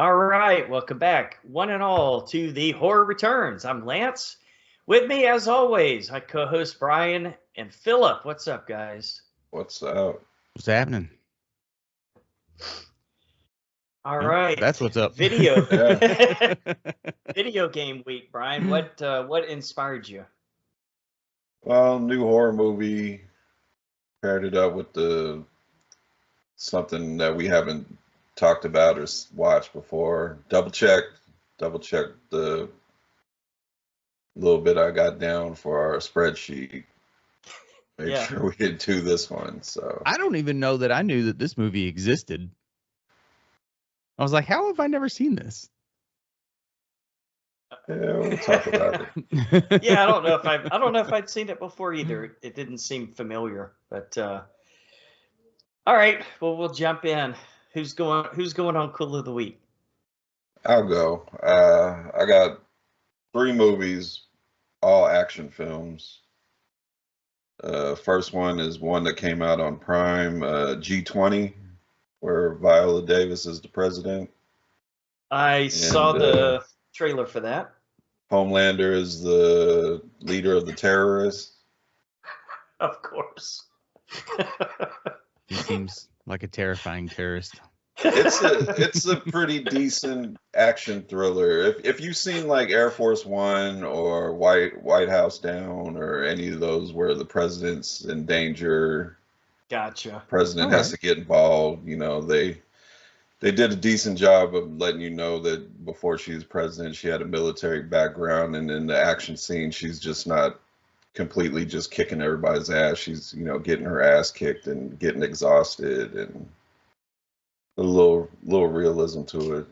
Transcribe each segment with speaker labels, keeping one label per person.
Speaker 1: All right, welcome back, one and all, to the Horror Returns. I'm Lance. With me, as always, my co-host Brian and Phillip. What's up, guys?
Speaker 2: What's up?
Speaker 3: What's happening?
Speaker 1: All right,
Speaker 3: that's what's up.
Speaker 1: Video,
Speaker 2: Yeah.
Speaker 1: video game week, Brian. What inspired you?
Speaker 2: Well, new horror movie. Paired it up with something that we haven't talked about or watched before. Double checked the little bit I got down for our spreadsheet. Make sure we didn't do this one. So
Speaker 3: I don't even know that I knew that this movie existed. I was like, how have I never seen this?
Speaker 2: yeah, we'll talk about it.
Speaker 1: Yeah, I don't know if I'd seen it before either. It didn't seem familiar, but all right. Well, we'll jump in. Who's going on Cool of the Week?
Speaker 2: I'll go. I got 3 movies, all action films. First one is one that came out on Prime, G20, where Viola Davis is the president.
Speaker 1: I saw the trailer for that.
Speaker 2: Homelander is the leader of the terrorists.
Speaker 1: Of course.
Speaker 3: He seems like a terrifying terrorist.
Speaker 2: It's a pretty decent action thriller. If you've seen like Air Force One or White House Down or any of those where the president's in danger,
Speaker 1: Gotcha.
Speaker 2: President has to get involved. You know, they did a decent job of letting you know that before she was president, she had a military background, and in the action scene, she's just not completely just kicking everybody's ass. She's, you know, getting her ass kicked and getting exhausted, and a little realism to it.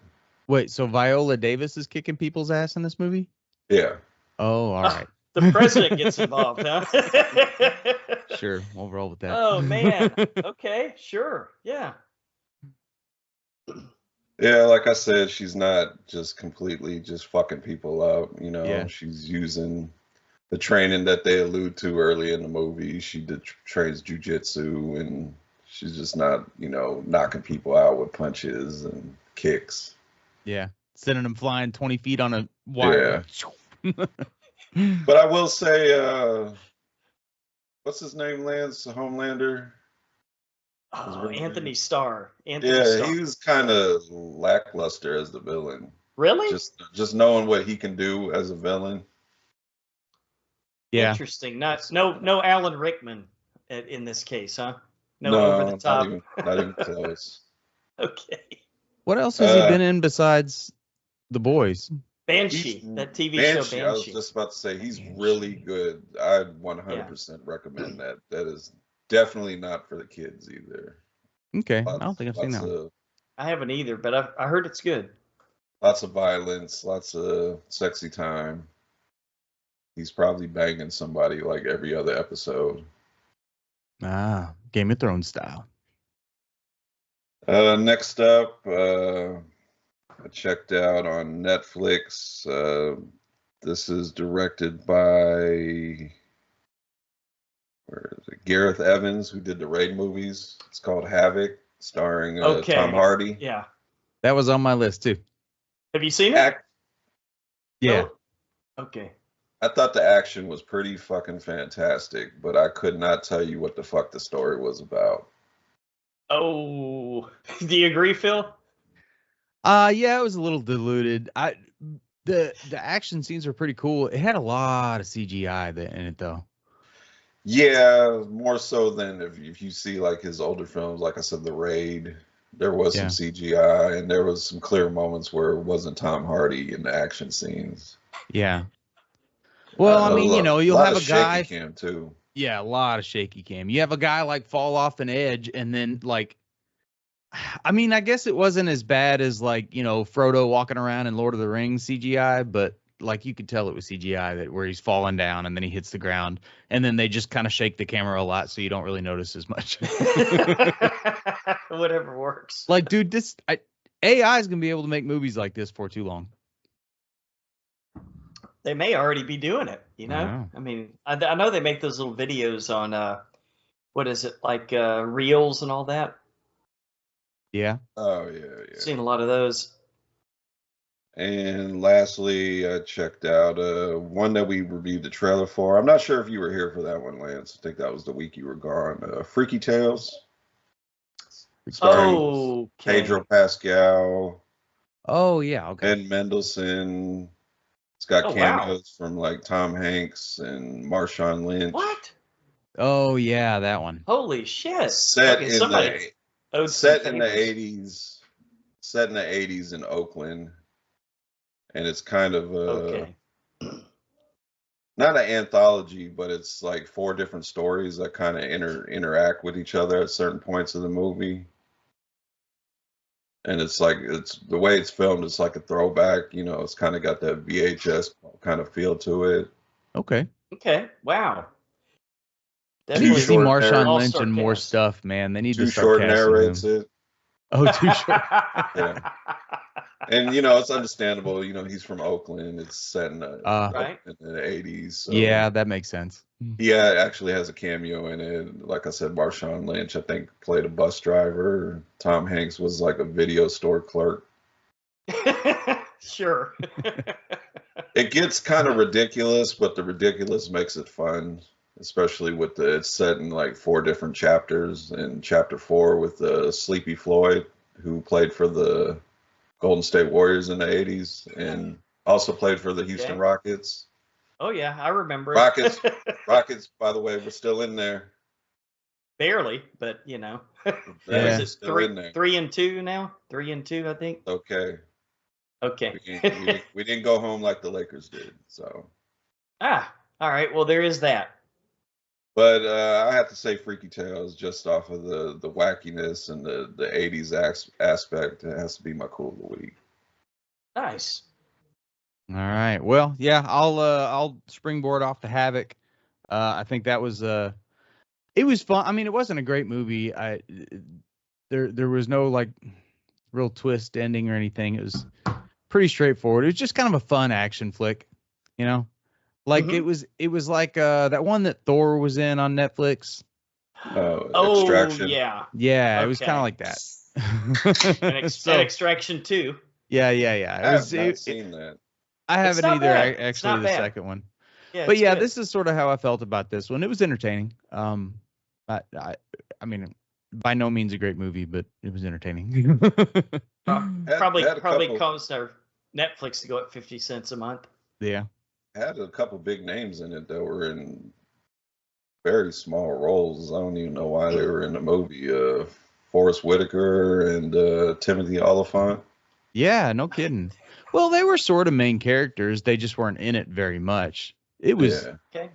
Speaker 3: Wait, so Viola Davis is kicking people's ass in this movie?
Speaker 2: Yeah.
Speaker 3: Oh, all right.
Speaker 1: The president gets involved, huh?
Speaker 3: Sure, we'll roll with that.
Speaker 1: Oh, man. Okay, sure. Yeah.
Speaker 2: Yeah, like I said, she's not just completely just fucking people up. You know,
Speaker 3: Yeah.
Speaker 2: She's using the training that they allude to early in the movie. She trains jujitsu, and she's just not, you know, knocking people out with punches and kicks.
Speaker 3: Yeah, sending them flying 20 feet on a wire.
Speaker 2: Yeah. But I will say, what's his name, Lance? Homelander?
Speaker 1: Oh, Anthony Starr.
Speaker 2: Starr. He was kind of lackluster as the villain.
Speaker 1: Really?
Speaker 2: Just knowing what he can do as a villain.
Speaker 3: Yeah.
Speaker 1: Interesting. No Alan Rickman in this case, huh?
Speaker 2: No,
Speaker 1: over the top.
Speaker 2: Not even close.
Speaker 1: Okay.
Speaker 3: What else has he been in besides The Boys?
Speaker 1: Banshee, that TV show Banshee.
Speaker 2: I was just about to say, he's really good. I'd 100% recommend that. That is definitely not for the kids either.
Speaker 3: Okay, I don't think I've seen that.
Speaker 1: I haven't either, but I heard it's good.
Speaker 2: Lots of violence, lots of sexy time. He's probably banging somebody like every other episode.
Speaker 3: Ah, Game of Thrones style.
Speaker 2: Next up, I checked out on Netflix. This is directed by Gareth Evans, who did the Raid movies. It's called Havoc, starring Tom Hardy.
Speaker 1: Yeah,
Speaker 3: that was on my list too.
Speaker 1: Have you seen it?
Speaker 3: Yeah.
Speaker 1: Oh. Okay.
Speaker 2: I thought the action was pretty fucking fantastic, but I could not tell you what the fuck the story was about.
Speaker 1: Oh, do you agree, Phil?
Speaker 3: Yeah, it was a little diluted. The action scenes were pretty cool. It had a lot of CGI in it though.
Speaker 2: Yeah, more so than if you see like his older films, like I said, The Raid, there was some CGI, and there was some clear moments where it wasn't Tom Hardy in the action scenes.
Speaker 3: Yeah. Well, I mean, you know, you'll have a guy.
Speaker 2: Shaky cam too.
Speaker 3: Yeah, a lot of shaky cam. You have a guy like fall off an edge, and then like, I mean, I guess it wasn't as bad as like, you know, Frodo walking around in Lord of the Rings CGI, but like you could tell it was CGI where he's falling down and then he hits the ground, and then they just kind of shake the camera a lot so you don't really notice as much.
Speaker 1: Whatever works.
Speaker 3: Like, dude, AI is gonna be able to make movies like this for too long.
Speaker 1: They may already be doing it, you know? I mean, I know they make those little videos on, what is it, like Reels and all that?
Speaker 3: Yeah.
Speaker 2: Oh, yeah.
Speaker 1: Seen a lot of those.
Speaker 2: And lastly, I checked out one that we reviewed the trailer for. I'm not sure if you were here for that one, Lance. I think that was the week you were gone. Freaky Tales, starring
Speaker 1: Okay.
Speaker 2: Pedro Pascal,
Speaker 3: Oh yeah, okay.
Speaker 2: Ben Mendelsohn. It's got
Speaker 1: Oh wow.
Speaker 2: cameos from like Tom Hanks and Marshawn Lynch.
Speaker 1: What?
Speaker 3: Oh yeah, that one.
Speaker 1: Holy shit.
Speaker 2: Set
Speaker 1: Okay,
Speaker 2: in
Speaker 1: somebody
Speaker 2: the
Speaker 1: owed some
Speaker 2: set in the
Speaker 1: favors.
Speaker 2: 80s, set in the 80s in Oakland, and it's kind of
Speaker 1: Okay.
Speaker 2: not an anthology, but it's like four different stories that kind of interact with each other at certain points of the movie. And it's like it's the way it's filmed. It's like a throwback. You know, it's kind of got that VHS kind of feel to it.
Speaker 3: Okay.
Speaker 1: Okay. Wow.
Speaker 3: I need to
Speaker 1: Definitely
Speaker 3: see
Speaker 2: short
Speaker 3: Marshawn
Speaker 1: all
Speaker 3: Lynch
Speaker 1: star
Speaker 3: and more
Speaker 1: cast.
Speaker 3: stuff, man. They need
Speaker 2: Too
Speaker 3: to start
Speaker 2: Short
Speaker 3: casting
Speaker 2: narrates
Speaker 3: him.
Speaker 2: it.
Speaker 3: Oh, Too Short.
Speaker 2: Yeah. And you know, it's understandable. You know, he's from Oakland. It's set in
Speaker 1: Right.
Speaker 2: in the 80s. So
Speaker 3: Yeah, that makes sense.
Speaker 2: yeah, it actually has a cameo in it. Like I said, Marshawn Lynch, I think, played a bus driver. Tom Hanks was like a video store clerk.
Speaker 1: Sure.
Speaker 2: It gets kind of ridiculous, but the ridiculous makes it fun, especially with it's set in like four different chapters. And chapter 4 with Sleepy Floyd, who played for the Golden State Warriors in the 80s and also played for the Houston
Speaker 1: Okay.
Speaker 2: Rockets.
Speaker 1: Oh yeah, I remember it.
Speaker 2: Rockets, by the way, we're still in there.
Speaker 1: Barely, but you know.
Speaker 3: Yeah.
Speaker 1: Is it
Speaker 2: Still in there.
Speaker 1: 3-2 now? 3-2, I think.
Speaker 2: Okay.
Speaker 1: Okay.
Speaker 2: We didn't go home like the Lakers did. So,
Speaker 1: All right. Well, there is that.
Speaker 2: but I have to say, Freaky Tales, just off of the wackiness and the 80s aspect, it has to be my cool of the week.
Speaker 1: Nice.
Speaker 3: All right. Well, yeah, I'll springboard off the Havoc. I think that was it was fun. I mean, it wasn't a great movie. There was no like real twist ending or anything. It was pretty straightforward. It was just kind of a fun action flick, you know? Like
Speaker 1: Mhm.
Speaker 3: it was like that one that Thor was in on Netflix.
Speaker 1: Oh
Speaker 2: Extraction.
Speaker 1: yeah.
Speaker 3: Yeah, it was kind of
Speaker 1: Okay.
Speaker 3: like that.
Speaker 1: And
Speaker 3: So,
Speaker 1: Extraction 2.
Speaker 3: yeah. It
Speaker 2: I
Speaker 3: was
Speaker 2: have not seen that.
Speaker 3: I
Speaker 1: It's
Speaker 3: haven't
Speaker 1: not
Speaker 3: either.
Speaker 1: bad. It's
Speaker 3: Actually,
Speaker 1: not
Speaker 3: the
Speaker 1: bad.
Speaker 3: second one.
Speaker 1: Yeah,
Speaker 3: But
Speaker 1: it's
Speaker 3: yeah,
Speaker 1: good.
Speaker 3: this is sort of how I felt about this one. It was entertaining. I mean, by no means a great movie, but it was entertaining.
Speaker 1: Probably
Speaker 2: Had a couple
Speaker 1: caused our Netflix to go up 50 cents a month.
Speaker 3: Yeah.
Speaker 2: had a couple big names in it that were in very small roles. I don't even know why they were in the movie. Forrest Whitaker and Timothy Oliphant.
Speaker 3: Yeah, no kidding. Well, they were sort of main characters. They just weren't in it very much. It was
Speaker 2: Yeah.
Speaker 1: Okay.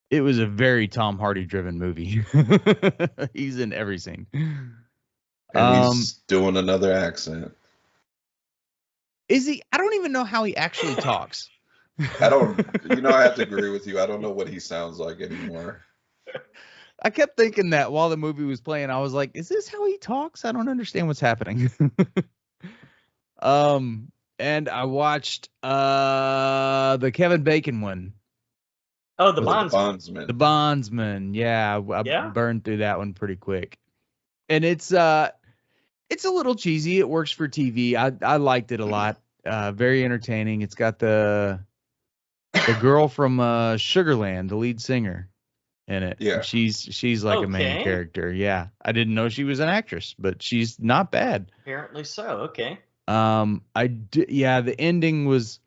Speaker 3: it was a very Tom Hardy driven movie. He's in every scene.
Speaker 2: And he's doing another accent.
Speaker 3: Is he? I don't even know how he actually talks.
Speaker 2: I have to agree with you. I don't know what he sounds like anymore.
Speaker 3: I kept thinking that while the movie was playing, I was like, is this how he talks? I don't understand what's happening. And I watched the Kevin Bacon one.
Speaker 1: Oh, the
Speaker 3: Was it
Speaker 1: Bondsman.
Speaker 3: The Bondsman. Yeah, I
Speaker 1: Yeah?
Speaker 3: burned through that one pretty quick. And it's a little cheesy. It works for TV. I liked it a lot. Very entertaining. It's got the girl from Sugarland, the lead singer, in it.
Speaker 2: Yeah.
Speaker 3: She's like a main
Speaker 1: Okay.
Speaker 3: character. Yeah. I didn't know she was an actress, but she's not bad.
Speaker 1: Apparently so. Okay.
Speaker 3: The ending was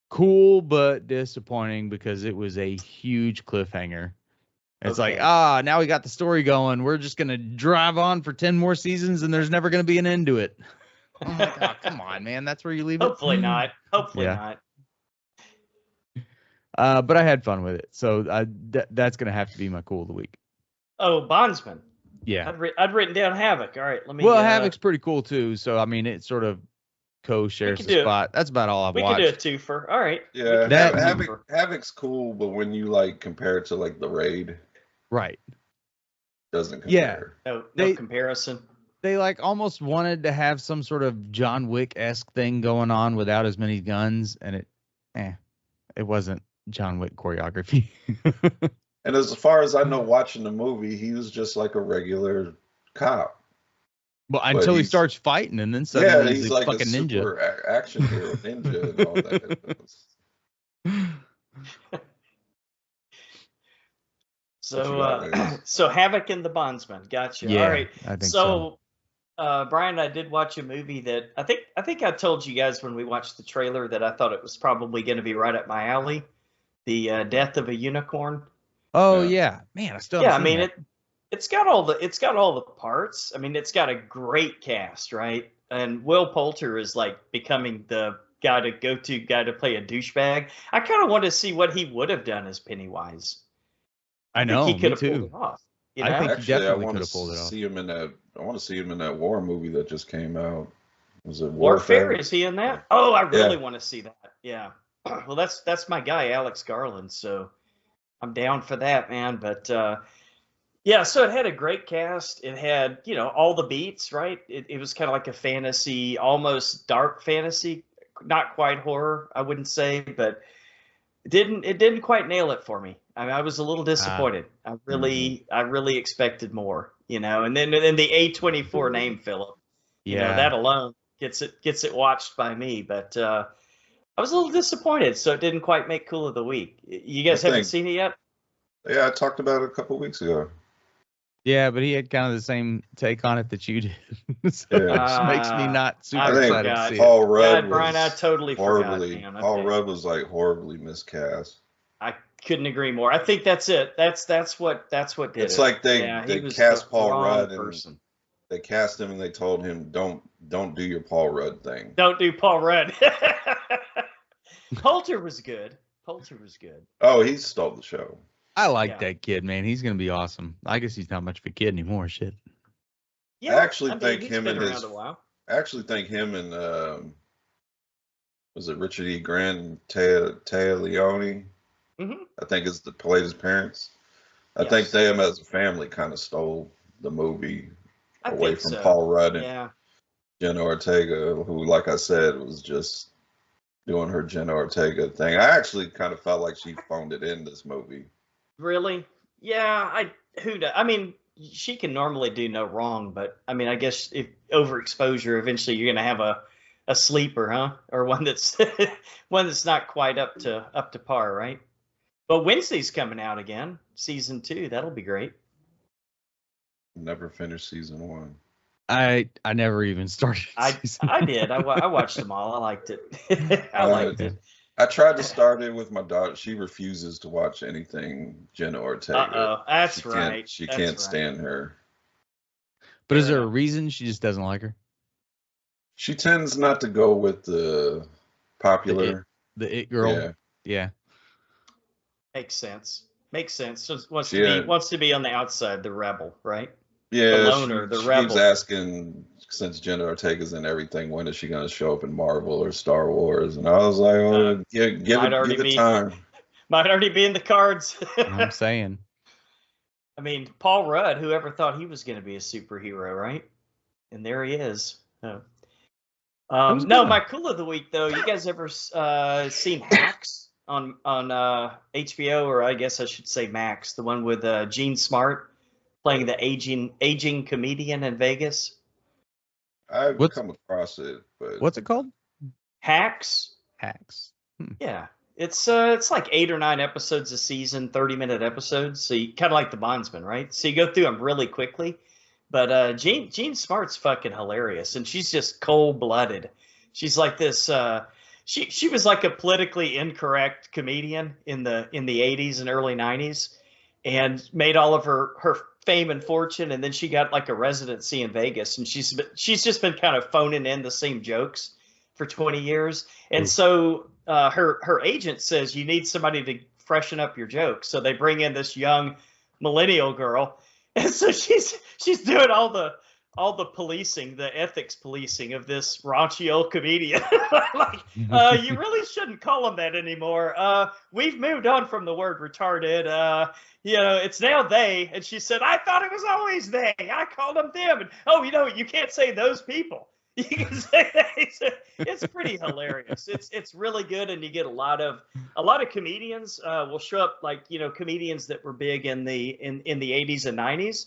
Speaker 3: cool but disappointing because it was a huge cliffhanger. It's like,
Speaker 1: Okay.
Speaker 3: now we got the story going. We're just gonna drive on for 10 more seasons and there's never gonna be an end to it. I'm like, oh, come on, man. That's where you leave it.
Speaker 1: Hopefully not. Hopefully
Speaker 3: Yeah.
Speaker 1: not.
Speaker 3: But I had fun with it. So that's gonna have to be my cool of the week.
Speaker 1: Oh, Bondsman.
Speaker 3: Yeah.
Speaker 1: I'd written down Havoc. All right, let me.
Speaker 3: Well, Havoc's pretty cool too. So I mean, it sort of co-shares
Speaker 1: could
Speaker 3: the
Speaker 1: do it.
Speaker 3: spot. That's about all I've
Speaker 1: We
Speaker 3: watched.
Speaker 1: could do a twofer. All right. We
Speaker 2: Yeah,
Speaker 1: could do a
Speaker 3: That-
Speaker 1: twofer.
Speaker 2: Havoc's cool, but when you like compare it to like the Raid,
Speaker 3: Right.
Speaker 2: doesn't
Speaker 3: Yeah.
Speaker 2: compare.
Speaker 1: No
Speaker 3: They-
Speaker 1: comparison.
Speaker 3: They like almost wanted to have some sort of John Wick-esque thing going on without as many guns, and it wasn't John Wick choreography.
Speaker 2: And as far as I know, watching the movie, he was just like a regular cop.
Speaker 3: Well,
Speaker 2: but
Speaker 3: until he
Speaker 2: he's
Speaker 3: starts fighting, and then
Speaker 2: yeah,
Speaker 3: suddenly
Speaker 2: he's
Speaker 3: he's a
Speaker 2: like a
Speaker 3: fucking ninja.
Speaker 2: super action hero ninja and all that. What you
Speaker 1: So,
Speaker 2: got, Vegas?
Speaker 1: so Havoc and the Bondsman. Gotcha. All
Speaker 3: Yeah,
Speaker 1: right.
Speaker 3: I think so.
Speaker 1: So, Brian, I did watch a movie that I think I told you guys when we watched the trailer that I thought it was probably going to be right up my alley. The Death of a Unicorn.
Speaker 3: Oh
Speaker 2: Yeah.
Speaker 3: yeah, man, I still
Speaker 1: Yeah, I
Speaker 3: haven't seen
Speaker 1: mean
Speaker 3: that.
Speaker 1: it's got all the parts. I mean, it's got a great cast, right? And Will Poulter is like becoming the guy to play a douchebag. I kind of want to see what he would have done as Pennywise.
Speaker 3: I
Speaker 1: Think he
Speaker 3: know,
Speaker 1: could
Speaker 3: me
Speaker 1: have pulled
Speaker 3: too.
Speaker 1: it off. You
Speaker 3: I
Speaker 1: know?
Speaker 3: think he
Speaker 2: Actually, I
Speaker 3: definitely
Speaker 2: want
Speaker 3: could
Speaker 2: to
Speaker 3: have pulled it off.
Speaker 2: see him in that. I want to see him in that war movie that just came out. Was it
Speaker 1: Warfare,
Speaker 2: Warfare?
Speaker 1: is he in that? Oh, I really
Speaker 2: Yeah.
Speaker 1: want to see that. Yeah. Well, that's my guy, Alex Garland. So I'm down for that, man. But yeah, so it had a great cast. It had, all the beats, right? It was kind of like a fantasy, almost dark fantasy, not quite horror, I wouldn't say, but it didn't quite nail it for me. I mean, I was a little disappointed.
Speaker 2: Mhm.
Speaker 1: I really expected more, and then the A24 name, Philip,
Speaker 3: Yeah,
Speaker 1: that alone gets it watched by me, but I was a little disappointed, so it didn't quite make Cool of the Week. You
Speaker 2: I
Speaker 1: guys haven't
Speaker 2: think.
Speaker 1: seen it yet?
Speaker 2: Yeah, I talked about it a couple weeks ago.
Speaker 3: yeah, but he had kind of the same take on it that you did, so
Speaker 2: Yeah.
Speaker 3: it just makes me not
Speaker 1: I
Speaker 3: super
Speaker 2: I
Speaker 3: excited to
Speaker 1: forgot.
Speaker 3: see it.
Speaker 2: Paul Rudd
Speaker 1: God, Brian, I
Speaker 2: was
Speaker 1: totally forgot,
Speaker 2: horribly.
Speaker 1: man.
Speaker 2: Paul
Speaker 1: Okay.
Speaker 2: Rudd was like horribly miscast.
Speaker 1: I couldn't agree more. I think that's it. That's what did
Speaker 2: It's
Speaker 1: it.
Speaker 2: like
Speaker 1: Yeah, he
Speaker 2: they
Speaker 1: was the
Speaker 2: cast Paul
Speaker 1: wrong
Speaker 2: Rudd and
Speaker 1: person.
Speaker 2: they cast him and they told him don't do your Paul Rudd thing.
Speaker 1: Don't do Paul Rudd. Poulter was good. Poulter was good.
Speaker 2: Oh, he stole the show.
Speaker 3: I like
Speaker 1: Yeah.
Speaker 3: that kid, man. He's gonna be awesome. I guess he's not much of a kid anymore. Shit.
Speaker 1: Yeah,
Speaker 2: I actually
Speaker 1: mean,
Speaker 2: think
Speaker 1: he's
Speaker 2: him
Speaker 1: been
Speaker 2: and
Speaker 1: around
Speaker 2: his
Speaker 1: a while.
Speaker 2: I actually think him and was it Richard E. Grant and Taya Leone?
Speaker 1: Hmm.
Speaker 2: I think it's played his parents. I think
Speaker 1: Yes,
Speaker 2: them as a family kind of stole the movie
Speaker 1: I
Speaker 2: away
Speaker 1: think
Speaker 2: from
Speaker 1: so.
Speaker 2: Paul Rudd and
Speaker 1: Yeah.
Speaker 2: Jenna Ortega, who, like I said, was just doing her Jenna Ortega thing. I actually kind of felt like she phoned it in this movie.
Speaker 1: Really? Yeah, I mean, she can normally do no wrong, but I mean, I guess if overexposure, eventually you're gonna have a sleeper, huh? Or one that's one that's not quite up to par, right? But Wednesday's coming out again, season 2. That'll be great.
Speaker 2: Never finished season 1.
Speaker 3: I never even started. season
Speaker 1: I
Speaker 3: one.
Speaker 1: did. I watched them all. I liked it. I liked it.
Speaker 2: I tried to start it with my daughter. She refuses to watch anything Jenna Ortega.
Speaker 1: Uh-oh. That's
Speaker 2: She
Speaker 1: right.
Speaker 2: can't. She
Speaker 1: That's
Speaker 2: can't
Speaker 1: right.
Speaker 2: stand her.
Speaker 3: But is
Speaker 1: Fair
Speaker 3: there a
Speaker 1: enough.
Speaker 3: reason she just doesn't like her?
Speaker 2: She tends not to go with the popular.
Speaker 3: The it girl.
Speaker 2: Yeah.
Speaker 3: Yeah.
Speaker 1: Makes sense. Makes sense. Just wants
Speaker 2: Yeah.
Speaker 1: to be on the outside, the rebel, right?
Speaker 2: Yeah,
Speaker 1: The loner, the
Speaker 2: she
Speaker 1: rebel.
Speaker 2: keeps asking, since Jenna Ortega's in everything, when is she going to show up in Marvel or Star Wars? And I was like, oh, give it time.
Speaker 1: Might already be in the cards.
Speaker 3: I'm saying.
Speaker 1: I mean, Paul Rudd, whoever thought he was going to be a superhero, right? And there he is. Oh.
Speaker 3: was
Speaker 1: No,
Speaker 3: good.
Speaker 1: my cool of the week though. You guys ever seen Hacks on HBO, or I guess I should say Max, the one with Gene Smart playing the aging comedian in Vegas?
Speaker 2: I've
Speaker 3: What's-
Speaker 2: come across it, but
Speaker 3: What's it called?
Speaker 1: Hacks.
Speaker 3: Hacks.
Speaker 1: Yeah, it's like 8 or 9 episodes a season, 30-minute episodes. So you kind of like the Bondsman, right? So you go through them really quickly. But Jean Smart's fucking hilarious, and she's just cold-blooded. She's like this. She was like a politically incorrect comedian in the 80s and early 90s, and made all of her fame and fortune. And then she got like a residency in Vegas, and she's just been kind of phoning in the same jokes for 20 years. And
Speaker 3: Ooh.
Speaker 1: so her agent says you need somebody to freshen up your jokes. So they bring in this young millennial girl, and so she's doing all the policing, the ethics policing of this raunchy old comedian. Like, you really shouldn't call him that anymore. We've moved on from the word retarded. It's now they. And she said, I thought it was always they. I called them them. And, oh, you can't say those people. You can say that. It's pretty hilarious. It's really good, and you get a lot of comedians will show up, like comedians that were big in the 80s and 90s,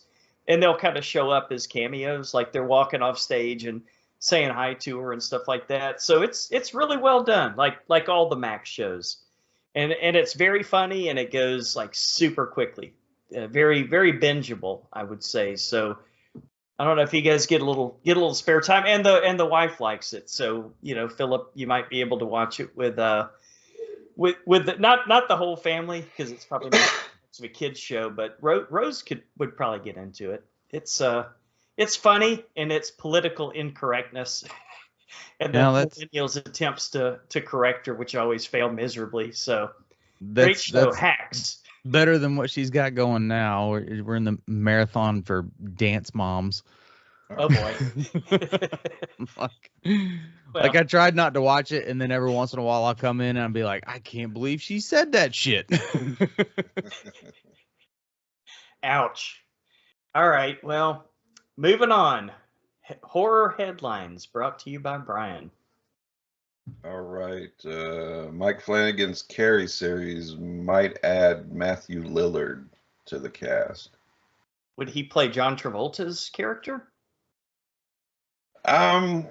Speaker 1: and they'll kind of show up as cameos, like they're walking off stage and saying hi to her and stuff like that. So it's really well done, like all the Max shows, and it's very funny and it goes like super quickly, very very bingeable, I would say. So I don't know if you guys get a little spare time, and the wife likes it. So Philip, you might be able to watch it with not the whole family because it's probably not much of a kids show, but Rose would probably get into it. It's funny and it's political incorrectness, and the millennials' attempts to correct her, which always fail miserably. So great show, Hacks.
Speaker 3: Better than what she's got going now. We're in the marathon for dance moms.
Speaker 1: Oh boy.
Speaker 3: Like I tried not to watch it, and then every once in a while I'll come in and I'll be like, I can't believe she said that shit.
Speaker 1: Ouch. All right, well, moving on. Horror headlines brought to you by Brian.
Speaker 2: All right. Mike Flanagan's Carrie series might add Matthew Lillard to the cast.
Speaker 1: Would he play John Travolta's character?
Speaker 2: I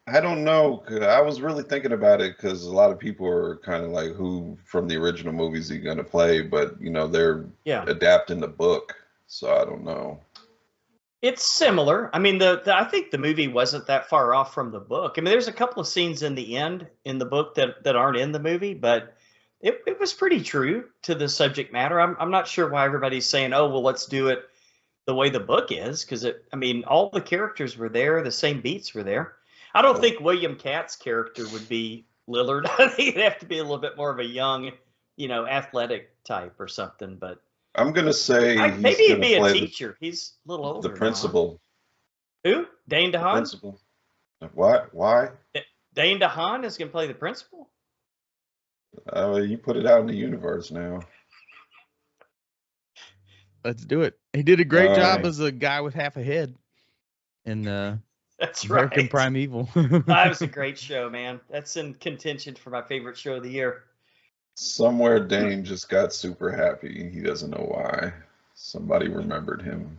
Speaker 2: don't know. I was really thinking about it because a lot of people are kind of like, who from the original movies he going to play? But, they're adapting the book. So I don't know.
Speaker 1: It's similar. I mean, I think the movie wasn't that far off from the book. I mean, there's a couple of scenes in the end in the book that aren't in the movie, but it was pretty true to the subject matter. I'm not sure why everybody's saying, oh, well, let's do it the way the book is, because all the characters were there, the same beats were there. I don't think William Katt's character would be Lillard. I think it'd have to be a little bit more of a young, athletic type or something, but
Speaker 2: I'm going to say
Speaker 1: maybe he'd be a teacher. He's a little older.
Speaker 2: The principal.
Speaker 1: Now. Who? Dane DeHaan?
Speaker 2: Principal. What? Why?
Speaker 1: Dane DeHaan is going to play the principal?
Speaker 2: You put it out in the universe now.
Speaker 3: Let's do it. He did a great job as a guy with half a head in
Speaker 1: That's
Speaker 3: American
Speaker 1: right.
Speaker 3: Primeval.
Speaker 1: That was a great show, man. That's in contention for my favorite show of the year.
Speaker 2: Somewhere Dane just got super happy. He doesn't know why. Somebody remembered him.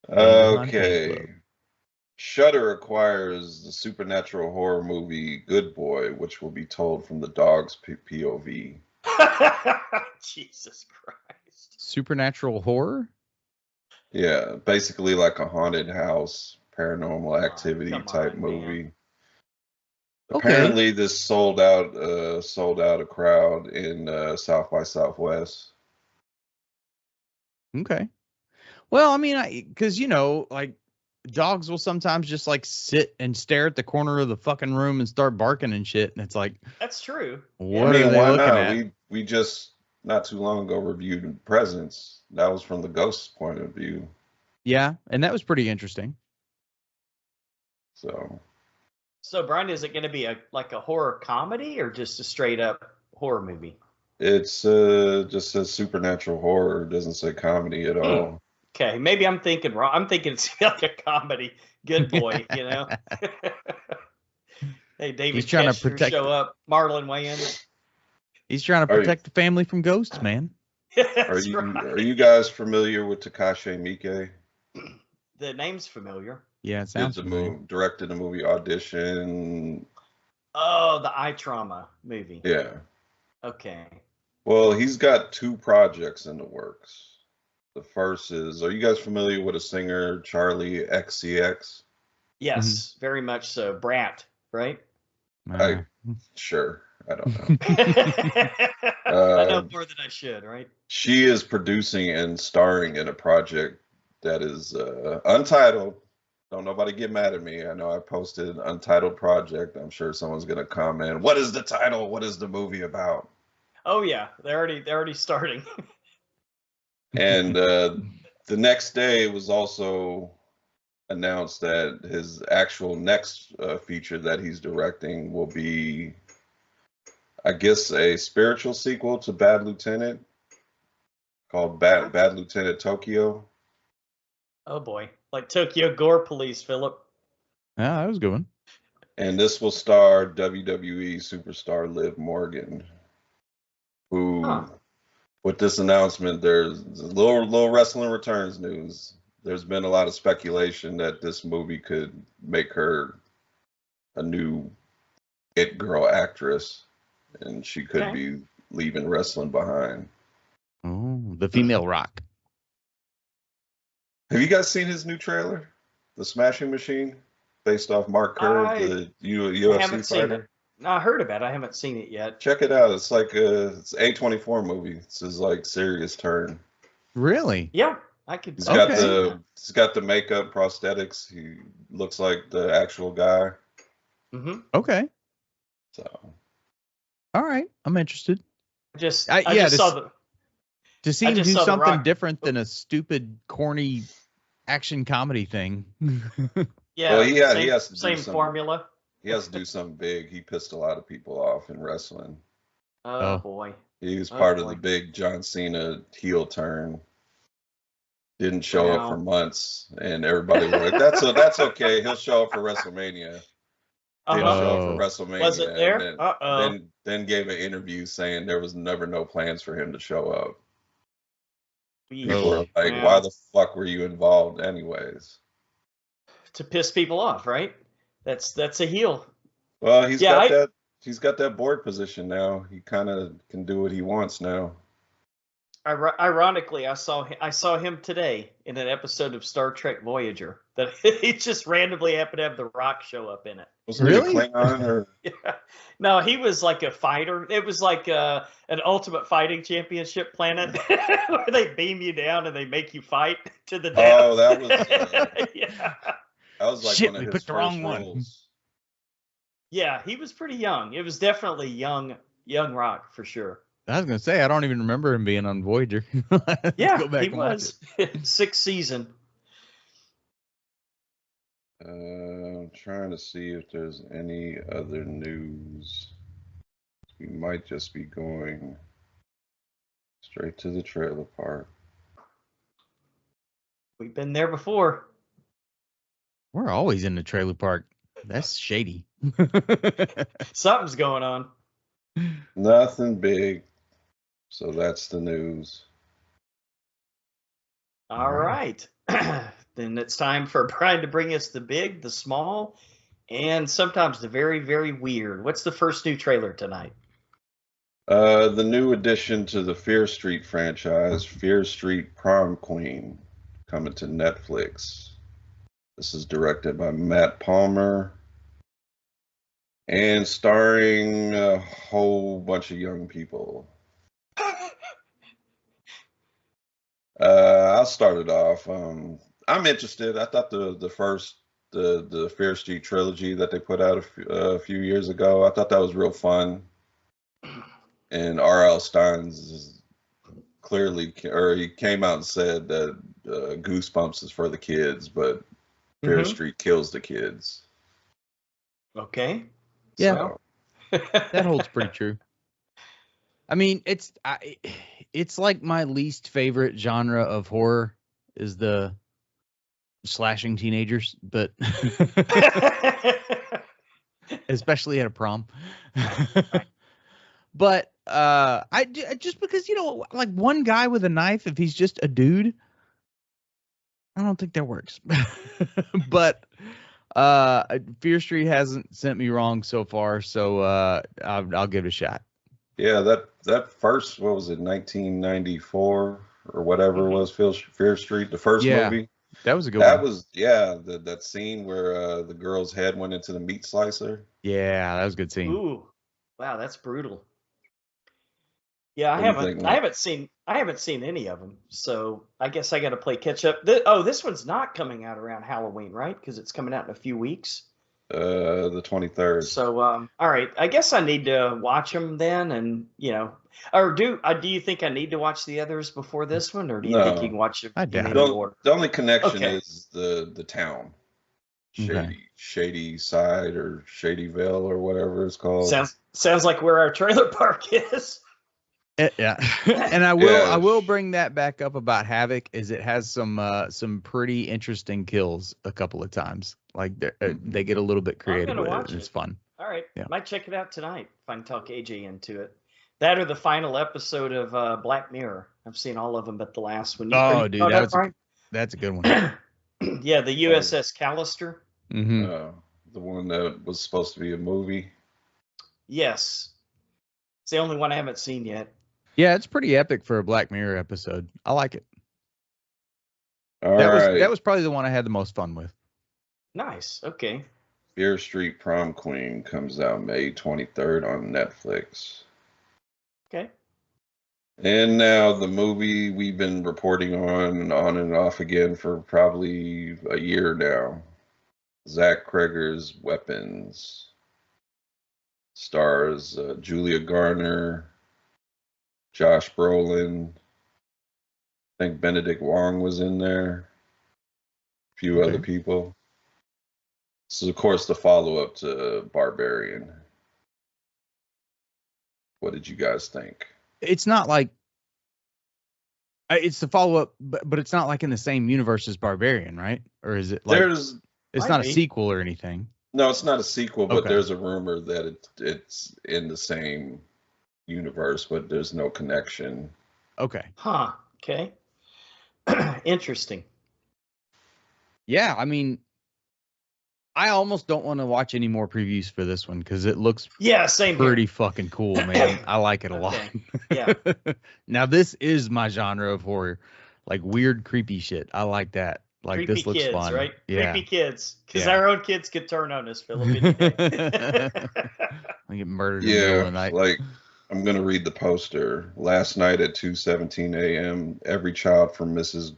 Speaker 2: Okay. Shudder acquires the supernatural horror movie Good Boy, which will be told from the dog's POV.
Speaker 1: Jesus Christ.
Speaker 3: Supernatural horror?
Speaker 2: Yeah, basically like a haunted house, paranormal activity type movie. Man. Apparently, this sold out a crowd in South by Southwest.
Speaker 3: Okay. Well, I mean, because like dogs will sometimes just like sit and stare at the corner of the fucking room and start barking and shit, and it's like
Speaker 1: that's true.
Speaker 3: What are they
Speaker 2: why
Speaker 3: looking
Speaker 2: not?
Speaker 3: at?
Speaker 2: We just not too long ago reviewed Presence. That was from the ghost's point of view.
Speaker 3: Yeah, and that was pretty interesting.
Speaker 1: So Brian, is it going to be like a horror comedy or just a straight up horror movie?
Speaker 2: It's just says supernatural horror. It doesn't say comedy at all.
Speaker 1: Okay, maybe I'm thinking wrong. I'm thinking it's like a comedy. Good Boy, Hey, David,
Speaker 3: he's trying to protect.
Speaker 1: Show up. Marlon Wayans.
Speaker 3: He's trying to protect the family from ghosts, man.
Speaker 2: Are you guys familiar with Takashi Miike?
Speaker 1: The name's familiar.
Speaker 3: Yeah, it sounds familiar.
Speaker 2: Directed the movie Audition.
Speaker 1: Oh, the eye trauma movie.
Speaker 2: Yeah.
Speaker 1: Okay.
Speaker 2: Well, he's got 2 projects in the works. The first is, are you guys familiar with a singer, Charlie XCX?
Speaker 1: Yes, very much so. Brat, right?
Speaker 2: Sure. I don't know.
Speaker 1: I know more than I should, right?
Speaker 2: She is producing and starring in a project that is untitled. Don't nobody get mad at me. I know I posted an untitled project. I'm sure someone's gonna comment. What is the title? What is the movie about?
Speaker 1: Oh yeah, they're already starting.
Speaker 2: And the next day it was also announced that his actual next feature that he's directing will be, I guess, a spiritual sequel to Bad Lieutenant called Bad Lieutenant Tokyo.
Speaker 1: Oh boy, like Tokyo Gore Police, Philip.
Speaker 3: Yeah, that was a good one.
Speaker 2: And this will star WWE superstar Liv Morgan, who with this announcement, there's a little wrestling returns news. There's been a lot of speculation that this movie could make her a new it girl actress, and she could be leaving wrestling behind.
Speaker 3: Oh, the female Rock.
Speaker 2: Have you guys seen his new trailer, The Smashing Machine, based off Mark Kerr, the UFC fighter?
Speaker 1: No, I heard about it. I haven't seen it yet.
Speaker 2: Check it out. It's like it's A24 movie. It's his like serious turn.
Speaker 3: Really?
Speaker 1: Yeah, I could.
Speaker 2: He's got the makeup, prosthetics. He looks like the actual guy.
Speaker 1: Mm-hmm.
Speaker 3: Okay.
Speaker 2: So.
Speaker 3: All right, I'm interested.
Speaker 1: I just saw
Speaker 3: to see him do something different than a stupid, corny action comedy thing.
Speaker 1: Yeah,
Speaker 2: well, he has to
Speaker 1: same formula.
Speaker 2: He has to do something big. He pissed a lot of people off in wrestling.
Speaker 1: Oh boy.
Speaker 2: He was part of the big John Cena heel turn. Didn't show up for months, and everybody was like, "That's okay. He'll show up for WrestleMania." Didn't show up for WrestleMania.
Speaker 1: Was it there?
Speaker 2: Then gave an interview saying there was never no plans for him to show up. People were like, "Why the fuck were you involved, anyways?"
Speaker 1: To piss people off, right? That's a heel.
Speaker 2: Well, he's got that board position now. He kind of can do what he wants now.
Speaker 1: Ironically, I saw him today in an episode of Star Trek Voyager that he just randomly happened to have The Rock show up in it.
Speaker 2: Was he really? A Klingon or?
Speaker 1: Yeah. No, he was like a fighter. It was like an Ultimate Fighting Championship planet where they beam you down and they make you fight to the death.
Speaker 2: Oh, that was
Speaker 1: yeah.
Speaker 2: That was like one of his
Speaker 3: the wrong
Speaker 2: roles.
Speaker 3: one.
Speaker 1: Yeah, he was pretty young. It was definitely young Rock for sure.
Speaker 3: I was gonna say I don't even remember him being on Voyager.
Speaker 1: Yeah,
Speaker 3: go back
Speaker 1: he was. 6th season.
Speaker 2: I'm trying to see if there's any other news. We might just be going straight to the trailer park.
Speaker 1: We've been there before.
Speaker 3: We're always in the trailer park. That's shady.
Speaker 1: Something's going on.
Speaker 2: Nothing big. So that's the news.
Speaker 1: All right. Then it's time for Brian to bring us the big, the small, and sometimes the very, very weird. What's the first new trailer tonight?
Speaker 2: The new addition to the Fear Street franchise, Fear Street Prom Queen, coming to Netflix. This is directed by Matt Palmer and starring a whole bunch of young people. I'll start it off. I'm interested. I thought the first the Fear Street trilogy that they put out a few years ago, I thought that was real fun. And R.L. Stein's clearly, or he came out and said that Goosebumps is for the kids, but Fear Street kills the kids.
Speaker 1: Okay.
Speaker 3: Yeah, that holds pretty true. I mean, it's like my least favorite genre of horror is the slashing teenagers, but especially at a prom. But I just because, you know, like one guy with a knife, if he's just a dude, I don't think that works. But Fear Street hasn't sent me wrong so far, so I'll give it a shot.
Speaker 2: Yeah, that first, what was it, 1994 or whatever it was, Fear Street, the first movie.
Speaker 3: That was a good one.
Speaker 2: That was, that scene where the girl's head went into the meat slicer.
Speaker 3: Yeah, that was a good scene.
Speaker 1: Ooh, wow, that's brutal. Yeah, I haven't seen any of them, so I guess I got to play catch up. This one's not coming out around Halloween, right? Because it's coming out in a few weeks.
Speaker 2: The 23rd.
Speaker 1: So, all right, I guess I need to watch them then, and or do you think I need to watch the others before this one, or do you think you can watch them in any order?
Speaker 2: The only connection is the town, Shady Side or Shadyville or whatever it's called.
Speaker 1: Sounds like where our trailer park is.
Speaker 3: Yeah, and I will bring that back up about Havoc. Is it has some pretty interesting kills a couple of times. Like they get a little bit creative with it. It's fun.
Speaker 1: All right, might check it out tonight if I can talk AJ into it. That or the final episode of Black Mirror. I've seen all of them, but the last one.
Speaker 3: Oh, dude, that's a good one.
Speaker 1: Yeah, the USS Callister.
Speaker 3: Mm-hmm.
Speaker 2: The one that was supposed to be a movie.
Speaker 1: Yes, it's the only one I haven't seen yet.
Speaker 3: Yeah, it's pretty epic for a Black Mirror episode. I like it.
Speaker 2: All right.
Speaker 3: That was probably the one I had the most fun with.
Speaker 1: Nice. Okay.
Speaker 2: Fear Street Prom Queen comes out May 23rd on Netflix.
Speaker 1: Okay.
Speaker 2: And now the movie we've been reporting on and off again for probably a year now. Zach Kreger's Weapons. Stars Julia Garner, Josh Brolin. I think Benedict Wong was in there. A few other people. This is, of course, the follow-up to Barbarian. What did you guys think?
Speaker 3: It's not like it's the follow-up, but it's not like in the same universe as Barbarian, right? Or is it like it's not a sequel or anything?
Speaker 2: No, it's not a sequel, but
Speaker 3: Okay.
Speaker 2: there's a rumor that it's in the same universe, but there's no connection.
Speaker 3: Okay.
Speaker 1: Huh. Okay. Interesting.
Speaker 3: Yeah, I mean, I almost don't want to watch any more previews for this one because it looks
Speaker 1: same
Speaker 3: pretty fucking cool, man. I like it a lot.
Speaker 1: Yeah.
Speaker 3: Now this is my genre of horror, like weird, creepy shit. I like that. Like
Speaker 1: Creepy
Speaker 3: this looks
Speaker 1: kids,
Speaker 3: fun,
Speaker 1: right?
Speaker 3: Yeah.
Speaker 1: Creepy kids, because
Speaker 3: Yeah.
Speaker 1: our own kids could turn on us, Phillip. Any day.
Speaker 3: I get murdered in the middle of the night.
Speaker 2: Like I'm gonna read the poster. Last night at 2:17 a.m., every child from Mrs.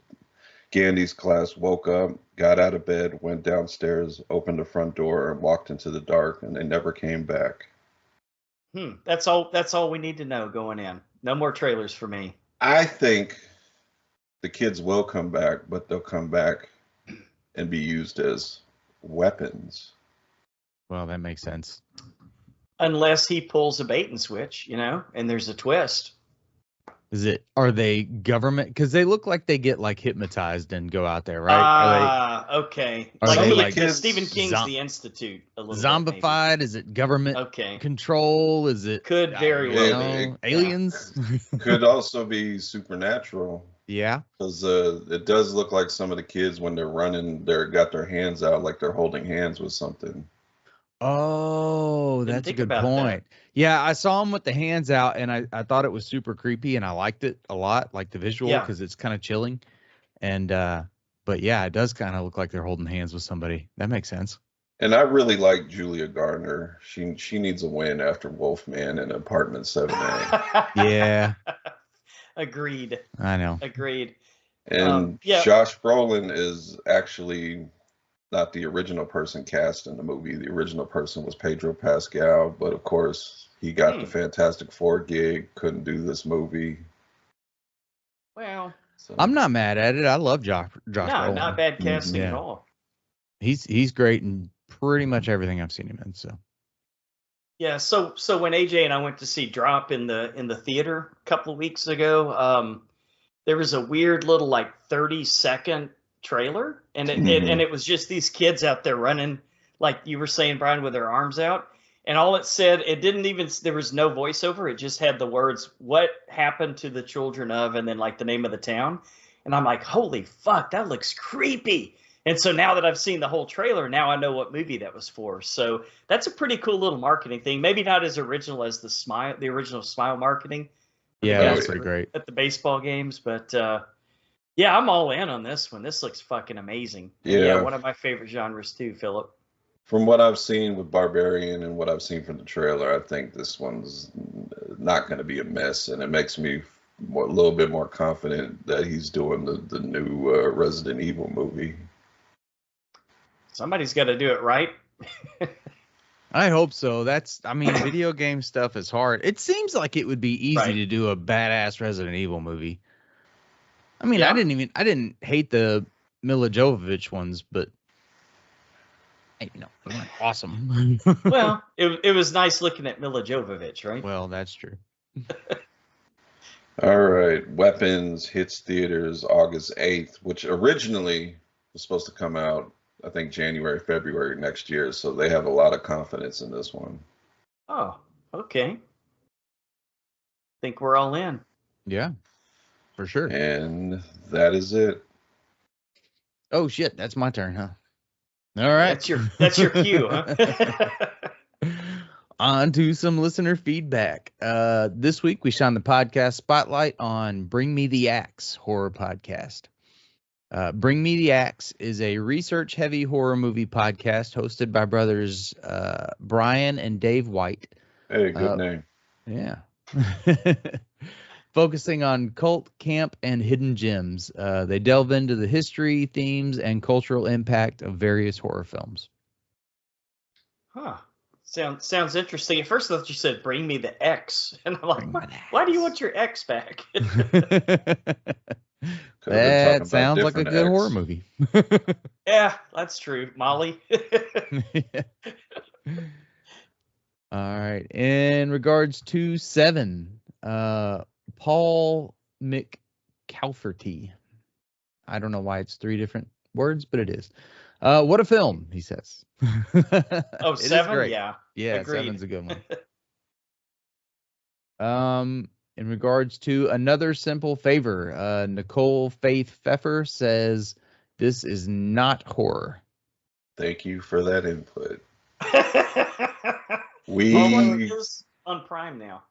Speaker 2: Gandy's class woke up, got out of bed, went downstairs, opened the front door, and walked into the dark, and they never came back.
Speaker 1: That's all we need to know going in. No more trailers for me.
Speaker 2: I think the kids will come back, but they'll come back and be used as weapons.
Speaker 3: Well, that makes sense.
Speaker 1: Unless he pulls a bait and switch, and there's a twist.
Speaker 3: Are they government? Because they look like they get like hypnotized and go out there, right?
Speaker 1: Okay.
Speaker 3: Are they
Speaker 1: like
Speaker 2: kids
Speaker 1: Stephen King's The Institute a little
Speaker 3: zombified? Is it government control? Is it
Speaker 1: could very well
Speaker 3: be aliens?
Speaker 2: Could also be supernatural.
Speaker 3: Yeah,
Speaker 2: because it does look like some of the kids when they're running, they're got their hands out like they're holding hands with something.
Speaker 3: Oh, that's a good point. Yeah, I saw him with the hands out, and I thought it was super creepy, and I liked it a lot, like the visual, because it's kind of chilling. And but yeah, it does kind of look like they're holding hands with somebody. That makes sense.
Speaker 2: And I really like Julia Garner. She needs a win after Wolfman and Apartment 7A.
Speaker 3: Yeah.
Speaker 1: Agreed.
Speaker 3: I know.
Speaker 1: Agreed.
Speaker 2: And Josh Brolin is actually not the original person cast in the movie. The original person was Pedro Pascal, but of course he got the Fantastic Four gig, couldn't do this movie.
Speaker 1: Well,
Speaker 3: I'm not mad at it. I love Josh Brolin.
Speaker 1: Not bad casting at all.
Speaker 3: He's great in pretty much everything I've seen him in. So.
Speaker 1: Yeah, so when AJ and I went to see Drop in the theater a couple of weeks ago, there was a weird little like 30-second trailer, and it was just these kids out there running, like you were saying, Brian, with their arms out, and all it said, there was no voiceover, it just had the words, "What happened to the children of," and then like the name of the town, and I'm like, holy fuck, that looks creepy. And so now that I've seen the whole trailer, now I know what movie that was for. So that's a pretty cool little marketing thing. Maybe not as original as the original Smile marketing.
Speaker 3: Yeah, that's pretty great.
Speaker 1: At the baseball games. But yeah, I'm all in on this one. This looks fucking amazing. Yeah, one of my favorite genres too, Phillip.
Speaker 2: From what I've seen with Barbarian and what I've seen from the trailer, I think this one's not going to be a mess. And it makes me a little bit more confident that he's doing the new Resident Evil movie.
Speaker 1: Somebody's got to do it right.
Speaker 3: I hope so. Video game stuff is hard. It seems like it would be easy to do a badass Resident Evil movie. I mean, I didn't hate the Mila Jovovich ones, but they weren't awesome.
Speaker 1: Well, it was nice looking at Mila Jovovich, right?
Speaker 3: Well, that's true.
Speaker 2: All right, Weapons hits theaters August 8th, which originally was supposed to come out, I think, January, February next year. So they have a lot of confidence in this one.
Speaker 1: Oh, okay. think we're all in.
Speaker 3: Yeah, for sure.
Speaker 2: And that is it.
Speaker 3: Oh shit, that's my turn, huh? All right.
Speaker 1: That's your cue, huh?
Speaker 3: On to some listener feedback. This week we shine the podcast spotlight on Bring Me the Axe horror podcast. Bring Me the Axe is a research-heavy horror movie podcast hosted by brothers Brian and Dave White.
Speaker 2: Hey, good name.
Speaker 3: Yeah. Focusing on cult, camp, and hidden gems. They delve into the history, themes, and cultural impact of various horror films.
Speaker 1: Huh. Sounds interesting. At first I thought you said bring me the X. And I'm like, why do you want your X back?
Speaker 3: That sounds like a good horror movie.
Speaker 1: Yeah, that's true. Molly.
Speaker 3: All right. In regards to 7, Paul McCalferty. I don't know why it's 3 different words, but it is. What a film, he says.
Speaker 1: Oh, 7? Yeah.
Speaker 3: Yeah,
Speaker 1: agreed.
Speaker 3: 7's a good one. In regards to Another Simple Favor, Nicole Faith Pfeffer says, this is not horror.
Speaker 2: Thank you for that input.
Speaker 1: It is on Prime now.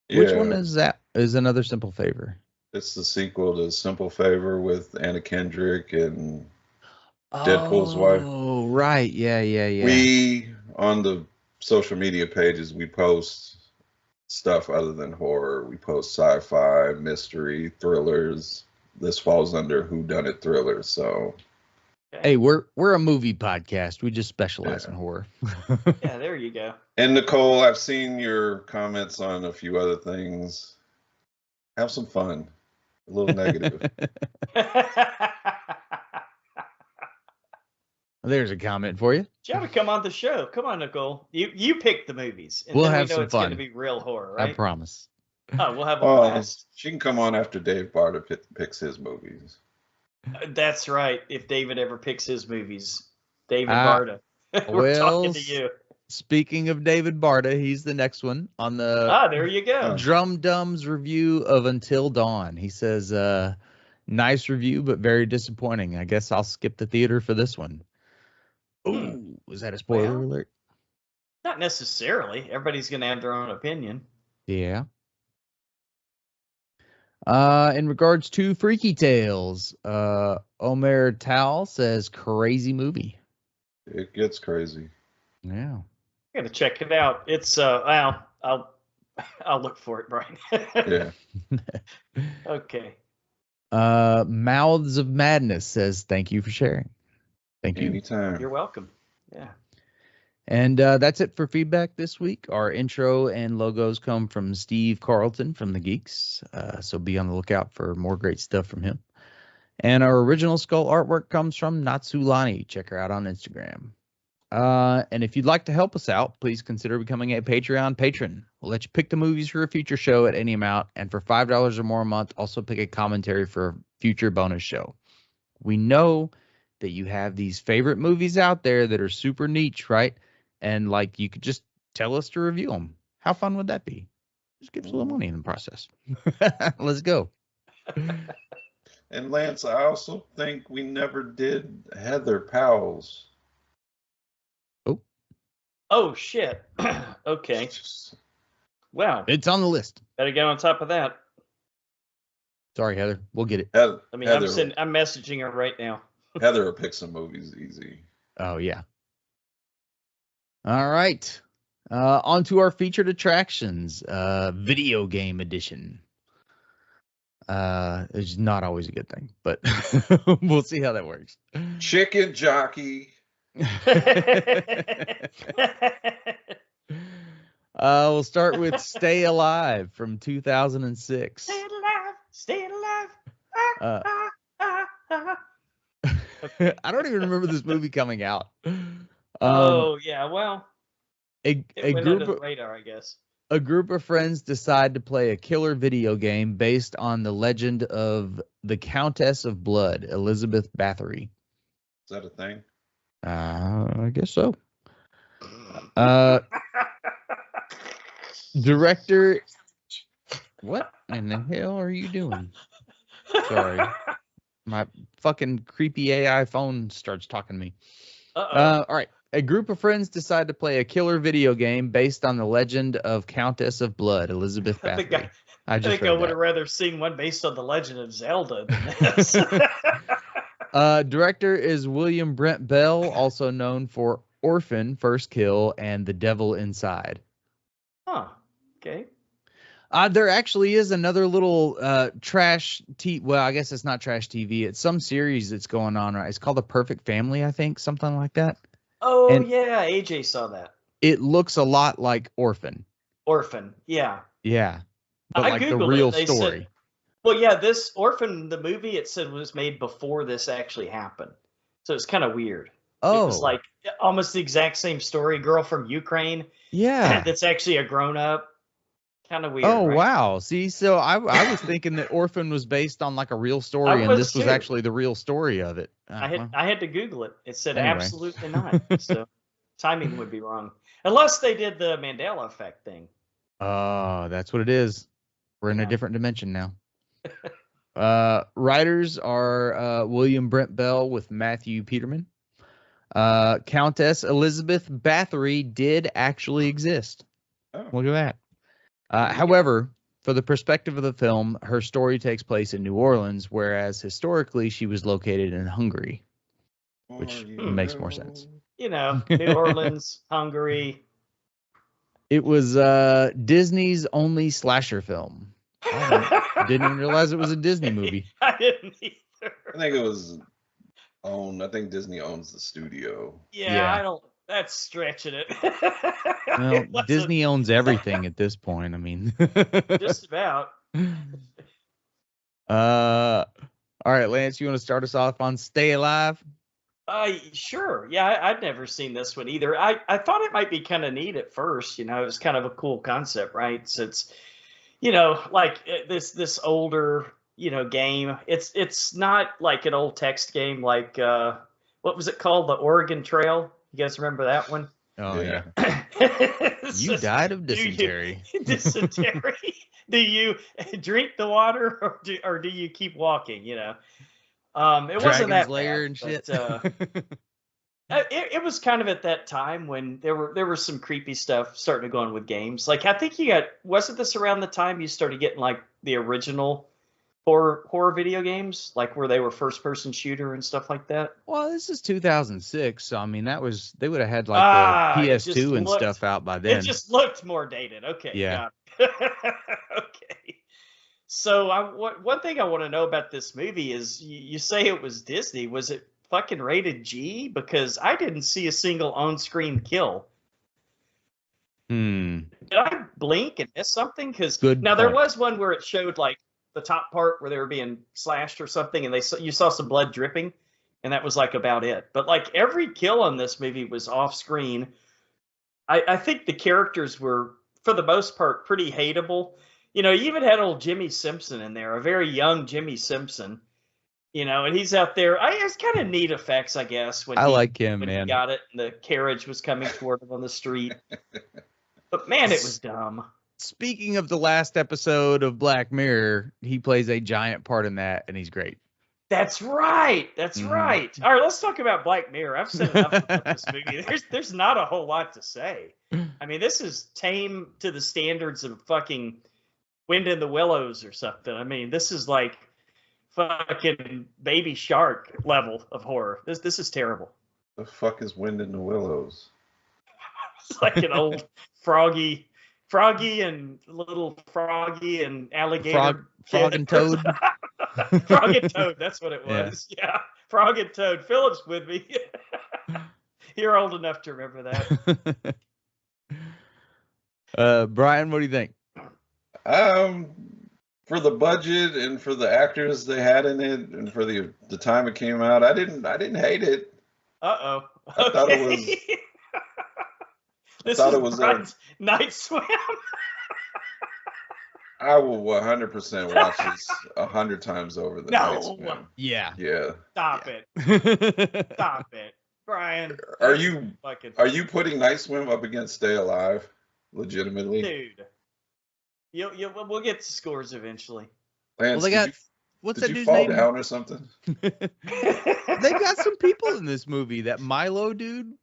Speaker 3: Which one is that? Is Another Simple Favor?
Speaker 2: It's the sequel to Simple Favor with Anna Kendrick and Deadpool's wife.
Speaker 3: Oh, right. Yeah.
Speaker 2: We, on the social media pages, we post stuff other than horror. We post sci-fi, mystery, thrillers. This falls under whodunit thrillers, so...
Speaker 3: Hey, we're a movie podcast. We just specialize in horror.
Speaker 1: Yeah, there you go.
Speaker 2: And Nicole, I've seen your comments on a few other things. Have some fun. A little negative.
Speaker 3: There's a comment for you.
Speaker 1: You ought to come on the show. Come on, Nicole. You pick the movies. And
Speaker 3: we'll
Speaker 1: then
Speaker 3: have
Speaker 1: we know
Speaker 3: some
Speaker 1: it's
Speaker 3: fun.
Speaker 1: going to be real horror, right?
Speaker 3: I promise.
Speaker 1: Oh, we'll have a blast.
Speaker 2: She can come on after Dave Barter picks his movies.
Speaker 1: That's right. If David ever picks his movies, David Barta. We're talking to you.
Speaker 3: Speaking of David Barta, he's the next one on the
Speaker 1: there you go.
Speaker 3: Drum Dum's review of Until Dawn. He says, nice review, but very disappointing. I guess I'll skip the theater for this one. Ooh, was that a spoiler alert?
Speaker 1: Not necessarily. Everybody's going to have their own opinion.
Speaker 3: Yeah. In regards to Freaky Tales, Omer Tal says crazy movie.
Speaker 2: It gets crazy.
Speaker 3: Yeah.
Speaker 1: I gotta check it out. It's I'll look for it, Brian.
Speaker 2: Yeah.
Speaker 1: Okay.
Speaker 3: Mouths of Madness says thank you for sharing. Thank you.
Speaker 2: Anytime.
Speaker 1: You're welcome. Yeah.
Speaker 3: And that's it for feedback this week. Our intro and logos come from Steve Carlton from The Geeks. So be on the lookout for more great stuff from him. And our original skull artwork comes from Natsulani. Check her out on Instagram. And if you'd like to help us out, please consider becoming a Patreon patron. We'll let you pick the movies for a future show at any amount. And for $5 or more a month, also pick a commentary for a future bonus show. We know that you have these favorite movies out there that are super niche, right? And like you could just tell us to review them. How fun would that be? Just give us a little money in the process. Let's go.
Speaker 2: And Lance, I also think we never did Heather Powell's.
Speaker 1: Oh shit. Okay. Wow.
Speaker 3: It's on the list.
Speaker 1: Better get on top of that.
Speaker 3: Sorry, Heather. We'll get it.
Speaker 2: Heather,
Speaker 1: I'm messaging her right now.
Speaker 2: Heather will pick some movies easy.
Speaker 3: Oh, yeah. All right. On to our featured attractions. Video game edition. It's not always a good thing, but we'll see how that works.
Speaker 2: Chicken Jockey.
Speaker 3: We'll start with Stay Alive from 2006.
Speaker 1: Stay alive. Stay alive.
Speaker 3: I don't even remember this movie coming out.
Speaker 1: Yeah, well,
Speaker 3: it
Speaker 1: went
Speaker 3: group
Speaker 1: under the radar, I guess.
Speaker 3: A group of friends decide to play a killer video game based on the legend of the Countess of Blood, Elizabeth Bathory.
Speaker 2: Is that a thing?
Speaker 3: I guess so. Director What in the hell are you doing? Sorry. My fucking creepy AI phone starts talking to me.
Speaker 1: Uh-oh.
Speaker 3: All right. A group of friends decide to play a killer video game based on the legend of Countess of Blood, Elizabeth
Speaker 1: I think I,
Speaker 3: Bathory. I
Speaker 1: I
Speaker 3: just
Speaker 1: think I
Speaker 3: read
Speaker 1: would
Speaker 3: that.
Speaker 1: have rather seen one based on the Legend of Zelda than this.
Speaker 3: Director is William Brent Bell, also known for Orphan, First Kill, and The Devil Inside.
Speaker 1: Huh. Okay.
Speaker 3: There actually is another little trash well, I guess it's not trash TV. It's some series that's going on, right? It's called The Perfect Family, I think, something like that.
Speaker 1: Oh
Speaker 3: And
Speaker 1: yeah, AJ saw that.
Speaker 3: it looks a lot like Orphan.
Speaker 1: Orphan. Yeah.
Speaker 3: Yeah. But
Speaker 1: I
Speaker 3: like the
Speaker 1: googled it.
Speaker 3: real
Speaker 1: They said,
Speaker 3: story.
Speaker 1: well, yeah, this Orphan, the movie, it said was made before this actually happened. So it's kind of weird. It was
Speaker 3: Oh,
Speaker 1: like almost the exact same story. Girl from Ukraine
Speaker 3: yeah.
Speaker 1: that's actually a grown up. Kind of weird,
Speaker 3: Oh,
Speaker 1: right?
Speaker 3: wow. See, so I was thinking that Orphan was based on like a real
Speaker 1: I
Speaker 3: story, and
Speaker 1: was
Speaker 3: this was
Speaker 1: too.
Speaker 3: actually the real story of it. Well,
Speaker 1: I had to Google it. It said
Speaker 3: anyway.
Speaker 1: absolutely not. So timing would be wrong. Unless they did the Mandela effect thing.
Speaker 3: Oh, that's what it is. We're in a
Speaker 1: Yeah.
Speaker 3: different dimension now. Writers are William Brent Bell with Matthew Peterman. Countess Elizabeth Bathory did actually exist.
Speaker 2: Oh,
Speaker 3: Look at that.
Speaker 1: There you go.
Speaker 3: However, for the perspective of the film, her story takes place in New Orleans, whereas historically she was located in Hungary, which makes more sense.
Speaker 1: You know, New Orleans, Hungary.
Speaker 3: It was Disney's only slasher film. I didn't even realize it was a Disney movie.
Speaker 1: I didn't either.
Speaker 2: I think it was owned. I think Disney owns the studio.
Speaker 1: Yeah, I don't. That's stretching it.
Speaker 3: Well,
Speaker 1: It wasn't
Speaker 3: Disney owns everything at this point. I mean,
Speaker 1: just about.
Speaker 3: all right, Lance, you want to start us off on Stay Alive?
Speaker 1: Sure. Yeah, I'd never seen this one either. I thought it might be kind of neat at first. You know, it was kind of a cool concept, right? So it's, you know, like this older, you know, game. It's not like an old text game like what was it called? The Oregon Trail. You guys remember that one?
Speaker 3: Oh yeah.
Speaker 1: It's
Speaker 3: You
Speaker 1: just,
Speaker 3: died of
Speaker 1: do you-
Speaker 3: dysentery.
Speaker 1: Dysentery. Do you drink the water or do you keep walking? You know, it wasn't
Speaker 3: Dragon's
Speaker 1: that
Speaker 3: Lair
Speaker 1: bad,
Speaker 3: and shit.
Speaker 1: but it was kind of at that time when there were some creepy stuff starting to go on with games. Like I think wasn't this around the time you started getting like the original horror video games, like where they were first person shooter and stuff like that?
Speaker 3: Well, this is 2006, so I mean they would have had like the
Speaker 1: It just
Speaker 3: PS2 and
Speaker 1: looked
Speaker 3: stuff out by then.
Speaker 1: it just looked more dated. Okay,
Speaker 3: Yeah.
Speaker 1: got it. Okay. So one thing I want to know about this movie is you say it was Disney. Was it fucking rated G? Because I didn't see a single on-screen kill. Did I blink and miss something? Because
Speaker 3: Good
Speaker 1: now there
Speaker 3: point.
Speaker 1: was one where it showed like the top part where they were being slashed or something, and you saw some blood dripping, and that was like about it. But like every kill in this movie was off-screen. I think the characters were, for the most part, pretty hateable. You know, you even had old Jimmy Simpson in there, a very young Jimmy Simpson. You know, and he's out there. It's kind of neat effects, I guess,
Speaker 3: I like him,
Speaker 1: when
Speaker 3: man.
Speaker 1: he got it and the carriage was coming toward him on the street. But man, it was dumb.
Speaker 3: Speaking of the last episode of Black Mirror, he plays a giant part in that, and he's great.
Speaker 1: That's right. That's
Speaker 3: Mhm.
Speaker 1: right. All right, let's talk about Black Mirror. I've said enough about this movie. There's not a whole lot to say. I mean, this is tame to the standards of fucking Wind in the Willows or something. I mean, this is like fucking Baby Shark level of horror. This is terrible.
Speaker 2: The fuck is Wind in the Willows?
Speaker 1: It's like an old Froggy and little Froggy and alligator.
Speaker 3: Frog and Toad.
Speaker 1: Frog and Toad, that's what it was. Yeah. Frog and Toad. Phillip's with me. You're old enough to remember that.
Speaker 3: Brian, what do you think?
Speaker 2: For the budget and for the actors they had in it and for the time it came out, I didn't hate it.
Speaker 1: Uh-oh.
Speaker 2: I thought it was
Speaker 1: This
Speaker 2: thought
Speaker 1: is
Speaker 2: it was
Speaker 1: Brian's night swim.
Speaker 2: I will 100% watch this 100 times over the
Speaker 1: No.
Speaker 2: Night Swim.
Speaker 3: Yeah.
Speaker 2: Yeah.
Speaker 1: Stop it. Stop it. Brian.
Speaker 2: Are you
Speaker 1: fucking
Speaker 2: putting Night Swim up against Stay Alive? Legitimately?
Speaker 1: dude? We'll get to scores eventually.
Speaker 2: Lance,
Speaker 3: Well, they got what's
Speaker 2: did
Speaker 3: that
Speaker 2: you
Speaker 3: dude's
Speaker 2: fall
Speaker 3: name?
Speaker 2: down or something?
Speaker 3: They've got some people in this movie. That Milo dude.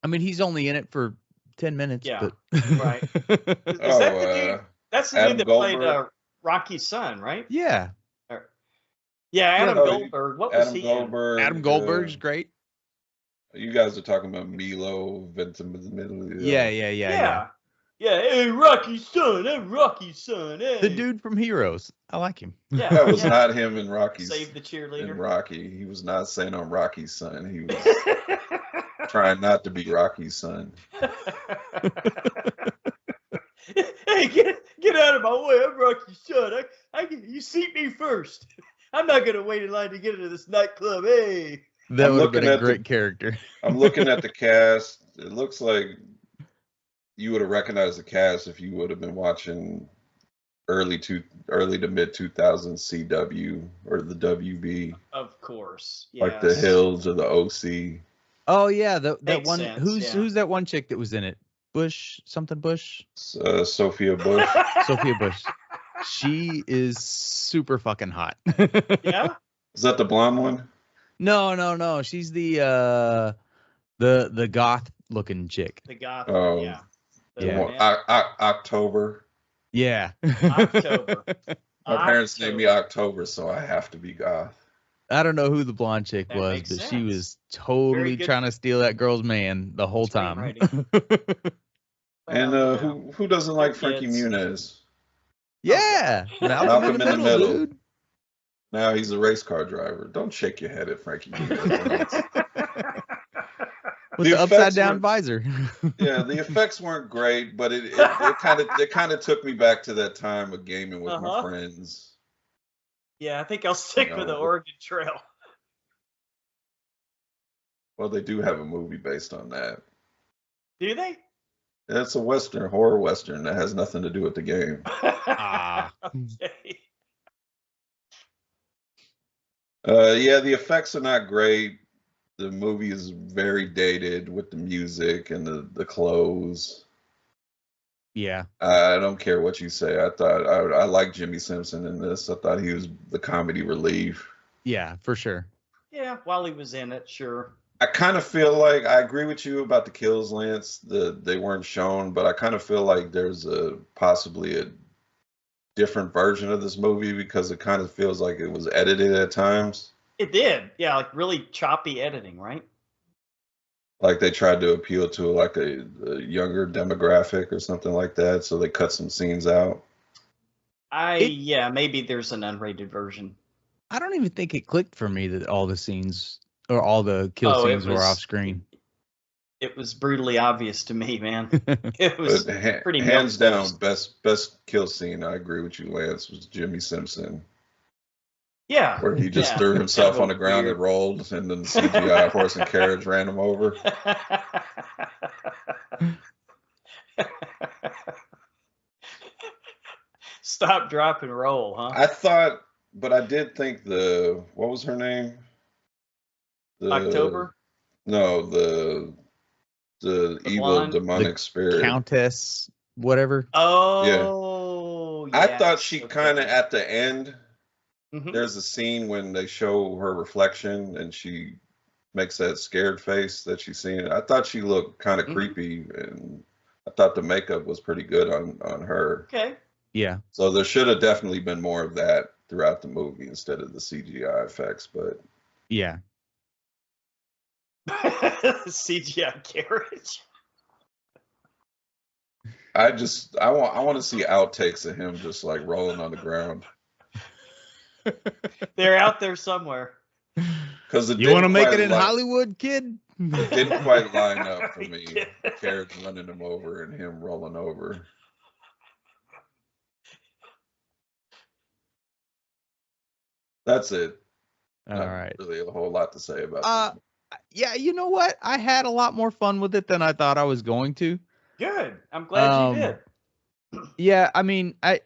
Speaker 3: I mean, he's only in it for 10 minutes.
Speaker 1: Yeah,
Speaker 3: but
Speaker 1: right. Is that the dude? That's the
Speaker 2: Adam
Speaker 1: dude that
Speaker 2: Goldberg?
Speaker 1: played Rocky's son, right?
Speaker 3: Yeah.
Speaker 1: Yeah, Adam
Speaker 2: No,
Speaker 1: Goldberg. What was
Speaker 2: Adam
Speaker 1: he
Speaker 2: Goldberg.
Speaker 3: Adam Goldberg's great.
Speaker 2: You guys are talking about Milo Ventimiglia.
Speaker 3: Yeah.
Speaker 1: in? Yeah. Hey, Rocky's son. I'm Rocky's son. Hey.
Speaker 3: The dude from Heroes. I like him.
Speaker 1: Yeah,
Speaker 2: That was not him in Rocky's.
Speaker 1: Save the cheerleader.
Speaker 2: In Rocky, he was not saying I'm Rocky's son. He was trying not to be Rocky's son.
Speaker 1: Hey, get out of my way! I'm Rocky's son. You seat me first. I'm not gonna wait in line to get into this nightclub. Hey.
Speaker 3: That
Speaker 2: I'm
Speaker 3: would have been a
Speaker 2: looking at
Speaker 3: great character.
Speaker 2: I'm looking at the cast. It looks like you would have recognized the cast if you would have been watching early to mid 2000s CW or the WB.
Speaker 1: Of course. Yes.
Speaker 2: Like the Hills or the OC.
Speaker 3: Oh yeah, that
Speaker 1: Makes
Speaker 3: one.
Speaker 1: sense,
Speaker 3: Who's that one chick that was in it? Bush.
Speaker 2: Sophia Bush.
Speaker 3: Sophia Bush. She is super fucking hot.
Speaker 1: Yeah.
Speaker 2: Is that the blonde one?
Speaker 3: No. She's the goth looking chick.
Speaker 1: The goth.
Speaker 2: Oh.
Speaker 1: Yeah.
Speaker 3: Yeah.
Speaker 2: October.
Speaker 3: Yeah.
Speaker 1: October.
Speaker 2: My parents named me October, so I have to be goth.
Speaker 3: I don't know who the blonde chick
Speaker 1: That
Speaker 3: was,
Speaker 1: makes
Speaker 3: but she
Speaker 1: sense.
Speaker 3: was totally
Speaker 1: good
Speaker 3: trying to steal that girl's man the whole time.
Speaker 1: screenwriting.
Speaker 2: And who doesn't like Frankie
Speaker 1: kids.
Speaker 2: Muniz?
Speaker 3: Yeah. Malcolm in the middle, dude.
Speaker 2: Now he's a race car driver. Don't shake your head at Frankie Muniz.
Speaker 3: With the upside down visor.
Speaker 2: Yeah, the effects weren't great, but it kind of took me back to that time of gaming with my friends.
Speaker 1: Yeah, I think I'll stick with the Oregon Trail.
Speaker 2: Well, they do have a movie based on that.
Speaker 1: Do they?
Speaker 2: It's a horror western that has nothing to do with the game.
Speaker 1: Okay.
Speaker 2: Yeah, the effects are not great. The movie is very dated with the music and the clothes.
Speaker 3: Yeah.
Speaker 2: I don't care what you say. I like Jimmy Simpson in this. I thought he was the comedy relief.
Speaker 3: Yeah, for sure.
Speaker 1: Yeah, while he was in it, sure.
Speaker 2: I kind of feel like I agree with you about the kills, Lance. They weren't shown, but I kind of feel like there's possibly a different version of this movie because it kind of feels like it was edited at times.
Speaker 1: It did. Yeah, like really choppy editing, right?
Speaker 2: Like they tried to appeal to like a younger demographic or something like that, so they cut some scenes out.
Speaker 1: Yeah, maybe there's an unrated version.
Speaker 3: I don't even think it clicked for me that all the scenes or all the kill scenes were off screen.
Speaker 1: It was brutally obvious to me, man. It was pretty
Speaker 2: hands down best kill scene. I agree with you, Lance. Was Jimmy Simpson.
Speaker 1: Yeah,
Speaker 2: where he just threw himself on the ground and rolled, and then the CGI horse and carriage ran him over.
Speaker 1: Stop, drop, and roll, huh?
Speaker 2: I thought, but I did think what was her name?
Speaker 1: October?
Speaker 2: No, the evil
Speaker 1: blonde?
Speaker 2: Demonic spirit.
Speaker 3: Countess, whatever.
Speaker 1: Oh,
Speaker 2: yeah. I thought she kind of at the end.
Speaker 1: Mm-hmm.
Speaker 2: There's a scene when they show her reflection and she makes that scared face that she's seeing. I thought she looked kind of creepy, and I thought the makeup was pretty good on her.
Speaker 1: Okay.
Speaker 3: Yeah.
Speaker 2: So there should have definitely been more of that throughout the movie instead of the CGI effects, but
Speaker 3: yeah.
Speaker 1: CGI carriage.
Speaker 2: I want to see outtakes of him just like rolling on the ground.
Speaker 1: They're out there somewhere.
Speaker 2: Because
Speaker 3: you want to make it in Hollywood, kid?
Speaker 2: It didn't quite line up for me. Carriage running him over and him rolling over. That's it.
Speaker 3: All right.
Speaker 2: Really a whole lot to say about this.
Speaker 3: Yeah, you know what? I had a lot more fun with it than I thought I was going to.
Speaker 1: Good. I'm glad you did.
Speaker 3: Yeah, I mean, I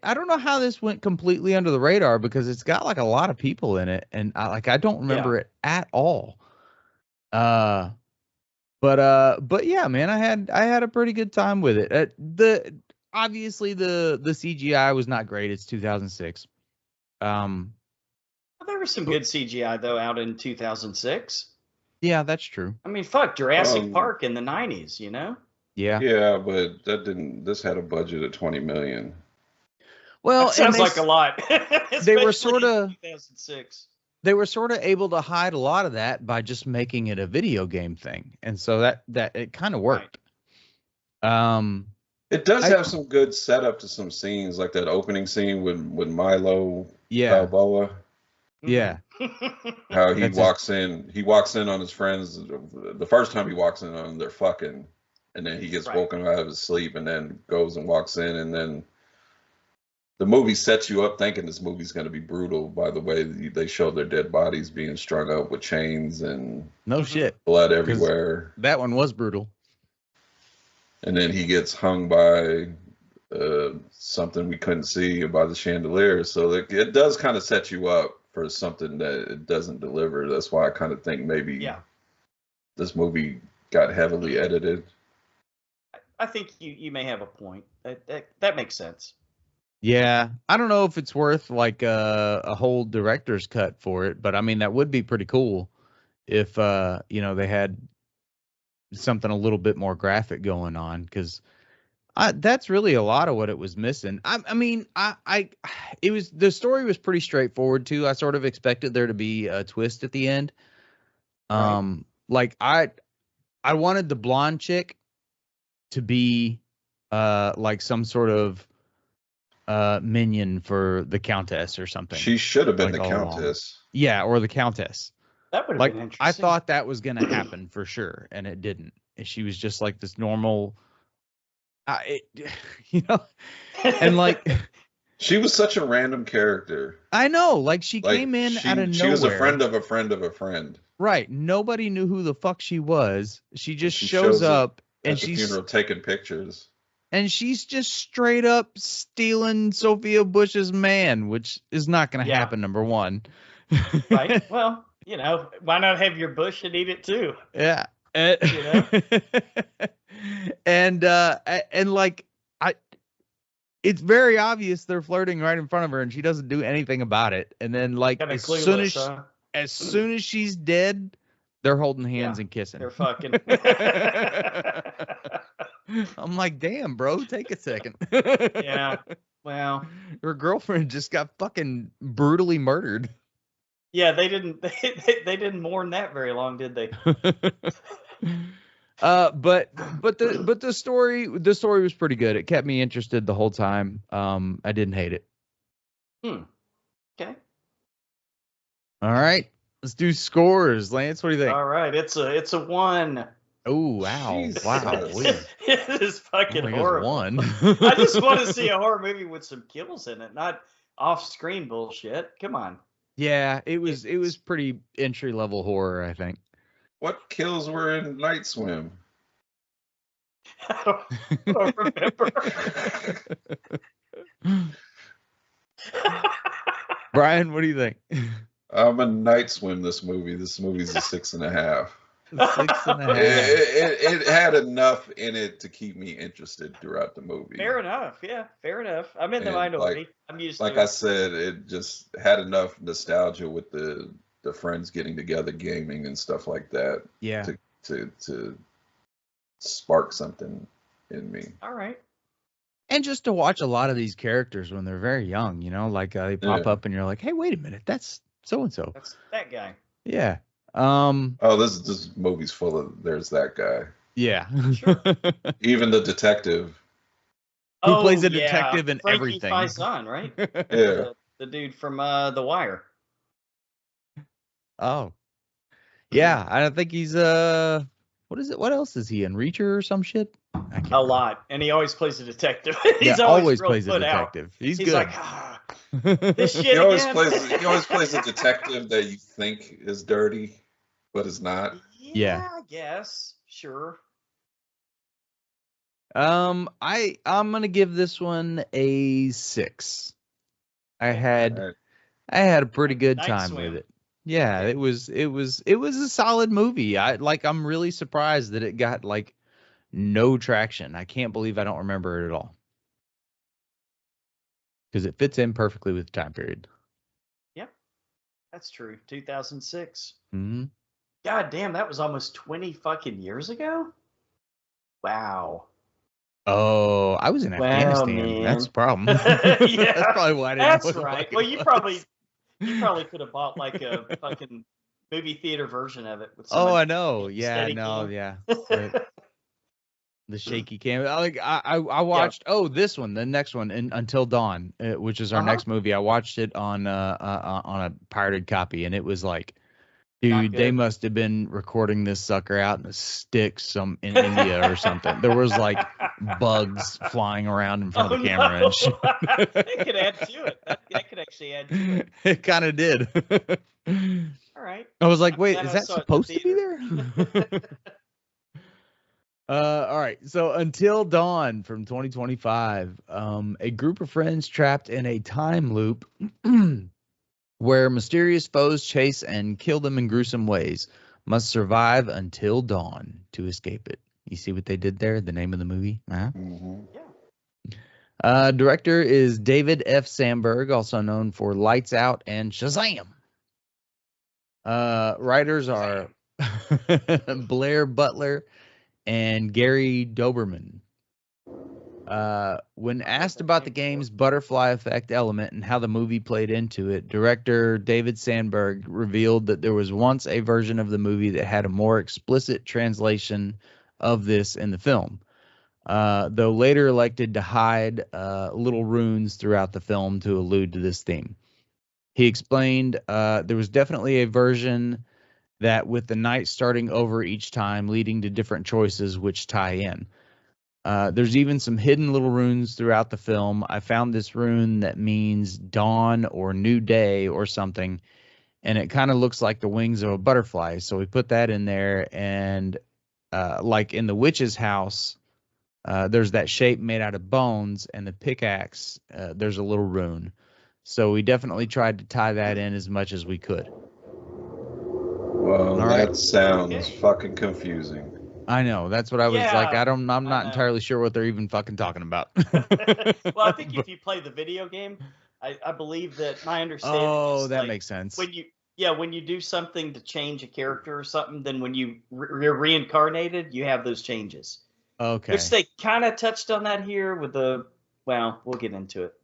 Speaker 3: don't know how this went completely under the radar because it's got like a lot of people in it, and I don't remember it at all. But yeah, man, I had a pretty good time with it. obviously the CGI was not great. It's 2006.
Speaker 1: Well, there was some good CGI though out in 2006.
Speaker 3: Yeah, that's true.
Speaker 1: I mean, fuck, Jurassic Park in the 90s, you know?
Speaker 3: Yeah.
Speaker 2: Yeah, but that didn't. This had a budget of 20 million.
Speaker 3: Well,
Speaker 1: That sounds like a lot.
Speaker 3: They were
Speaker 1: Especially
Speaker 3: sort
Speaker 1: in 2006.
Speaker 3: they were sort of able to hide a lot of that by just making it a video game thing, and so that it kind of worked.
Speaker 2: It does have some good setup to some scenes, like that opening scene with Milo
Speaker 3: Yeah.
Speaker 2: Balboa.
Speaker 3: Yeah.
Speaker 2: How he walks in on his friends. The first time he walks in on them, they're fucking, and then he gets woken out of his sleep, and then goes and walks in, and then the movie sets you up thinking this movie's going to be brutal by the way they show their dead bodies being strung up with chains and
Speaker 3: no shit,
Speaker 2: blood everywhere.
Speaker 3: That one was brutal.
Speaker 2: And then he gets hung by something we couldn't see by the chandelier. So it does kind of set you up for something that it doesn't deliver. That's why I kind of think maybe this movie got heavily edited.
Speaker 1: I think you may have a point. That makes sense.
Speaker 3: Yeah, I don't know if it's worth like a whole director's cut for it, but I mean that would be pretty cool if they had something a little bit more graphic going on, because that's really a lot of what it was missing. The story was pretty straightforward too. I sort of expected there to be a twist at the end. Like I wanted the blonde chick to be like some sort of minion for the Countess or something.
Speaker 2: She should have been the Countess.
Speaker 3: Yeah, or the Countess.
Speaker 1: That would have been interesting.
Speaker 3: I thought that was going to happen for sure, and it didn't. She was just like this normal, and like
Speaker 2: she was such a random character.
Speaker 3: I know, like she came in out of nowhere.
Speaker 2: She was a friend of a friend of a friend.
Speaker 3: Right. Nobody knew who the fuck she was. She just shows up and she's
Speaker 2: funeral taking pictures.
Speaker 3: And she's just straight up stealing Sophia Bush's man, which is not going to happen. Number one.
Speaker 1: Right. Well, why not have your Bush and eat it too?
Speaker 3: Yeah. And like it's very obvious they're flirting right in front of her, and she doesn't do anything about it. And then like as soon as she's dead, they're holding hands and kissing.
Speaker 1: They're fucking.
Speaker 3: I'm like, damn, bro, take a second.
Speaker 1: Yeah. Well,
Speaker 3: her girlfriend just got fucking brutally murdered.
Speaker 1: Yeah, they didn't. They didn't mourn that very long, did they?
Speaker 3: But the story was pretty good. It kept me interested the whole time. I didn't hate it.
Speaker 1: Okay.
Speaker 3: All right, let's do scores, Lance. What do you think?
Speaker 1: All right, it's a 1.
Speaker 3: Oh wow!
Speaker 2: Jesus.
Speaker 3: Wow!
Speaker 1: It is fucking horrible.
Speaker 3: 1.
Speaker 1: I just want to see a horror movie with some kills in it, not off-screen bullshit. Come on.
Speaker 3: Yeah, it was pretty entry level horror, I think.
Speaker 2: What kills were in Night Swim?
Speaker 1: I don't remember.
Speaker 3: Brian, what do you think?
Speaker 2: I'm a Night Swim. This movie's a 6.5.
Speaker 3: 6.5.
Speaker 2: It had enough in it to keep me interested throughout the movie.
Speaker 1: Fair enough. Yeah, fair enough. I'm in the minority. I'm used to it.
Speaker 2: Like I said, it just had enough nostalgia with the friends getting together, gaming and stuff like that.
Speaker 3: Yeah.
Speaker 2: To spark something in me.
Speaker 1: All right.
Speaker 3: And just to watch a lot of these characters when they're very young, like they pop up and you're like, hey, wait a minute, that's so and so.
Speaker 1: That's that guy.
Speaker 3: Yeah.
Speaker 2: This movie's full of there's that guy.
Speaker 3: Yeah.
Speaker 1: Sure.
Speaker 2: Even the detective.
Speaker 3: Who plays a detective in
Speaker 1: Frankie
Speaker 3: everything.
Speaker 1: Faison, right?
Speaker 2: Yeah.
Speaker 1: The dude from The Wire.
Speaker 3: Oh. Yeah, I don't think he's what is it? What else is he in? Reacher or some shit?
Speaker 1: A lot. And he always plays a detective.
Speaker 3: He's always plays a detective. He's good.
Speaker 1: Like, this shit
Speaker 2: He always
Speaker 1: again.
Speaker 2: plays a detective that you think is dirty, but is not.
Speaker 3: Yeah.
Speaker 1: I guess. Sure.
Speaker 3: I'm gonna give this one a 6. I had a pretty good time with it. Yeah, it was a solid movie. I'm really surprised that it got like no traction. I can't believe I don't remember it at all. because it fits in perfectly with the time period.
Speaker 1: Yep, that's true. 2006.
Speaker 3: Mm-hmm.
Speaker 1: God damn, that was almost 20 fucking years ago. Wow.
Speaker 3: Oh, I was in
Speaker 1: Wow,
Speaker 3: Afghanistan.
Speaker 1: man.
Speaker 3: That's the problem.
Speaker 1: Yeah,
Speaker 3: That's probably why I didn't know
Speaker 1: that's
Speaker 3: what the
Speaker 1: right.
Speaker 3: fuck
Speaker 1: Well,
Speaker 3: it
Speaker 1: you
Speaker 3: was.
Speaker 1: probably could have bought like a fucking movie theater version of it with
Speaker 3: Oh,
Speaker 1: someone
Speaker 3: I know. Yeah,
Speaker 1: steady
Speaker 3: no,
Speaker 1: cam.
Speaker 3: yeah. The shaky cam. I
Speaker 1: Yeah.
Speaker 3: watched this one, the next one, Until Dawn, which is our
Speaker 1: Uh-huh.
Speaker 3: next movie. I watched it on a pirated copy, and it was like,
Speaker 1: Not
Speaker 3: dude, they
Speaker 1: good.
Speaker 3: must have been recording this sucker out in the sticks in India or something. There was like bugs flying around in front
Speaker 1: Oh
Speaker 3: of the camera
Speaker 1: no.
Speaker 3: and shit.
Speaker 1: It could add to it. That could actually add to it.
Speaker 3: It kind of did.
Speaker 1: All right.
Speaker 3: I was like,
Speaker 1: I'm
Speaker 3: wait,
Speaker 1: glad
Speaker 3: is
Speaker 1: I
Speaker 3: that
Speaker 1: saw it in the
Speaker 3: supposed to be
Speaker 1: theater.
Speaker 3: there? All right. So Until Dawn from 2025, a group of friends trapped in a time loop where mysterious foes chase and kill them in gruesome ways must survive until dawn to escape it. You see what they did there? The name of the movie? Huh?
Speaker 2: Mm-hmm.
Speaker 1: Yeah.
Speaker 3: Director is David F. Sandberg, also known for Lights Out and Shazam. Writers are Blair Butler and Gary Doberman. When asked about the game's butterfly effect element and how the movie played into it, director David Sandberg revealed that there was once a version of the movie that had a more explicit translation of this in the film, though later elected to hide little runes throughout the film to allude to this theme. He explained there was definitely a version that with the night starting over each time, leading to different choices which tie in. There's even some hidden little runes throughout the film. I found this rune that means dawn or new day or something, and it kind of looks like the wings of a butterfly. So we put that in there, and like in the witch's house, there's that shape made out of bones, and the pickaxe, there's a little rune. So we definitely tried to tie that in as much as we could.
Speaker 2: Well,
Speaker 3: All right.
Speaker 2: that sounds fucking confusing.
Speaker 3: I know. That's what I was like.
Speaker 1: Yeah.
Speaker 3: I'm
Speaker 1: I
Speaker 3: not
Speaker 1: know.
Speaker 3: entirely sure what they're even fucking talking about.
Speaker 1: Well, I think if you play the video game, I believe that my understanding
Speaker 3: Oh,
Speaker 1: is
Speaker 3: that
Speaker 1: like
Speaker 3: makes sense.
Speaker 1: when you do something to change a character or something, then when you're reincarnated, you have those changes.
Speaker 3: Okay.
Speaker 1: Which they kind of touched on that here with well, we'll get into it.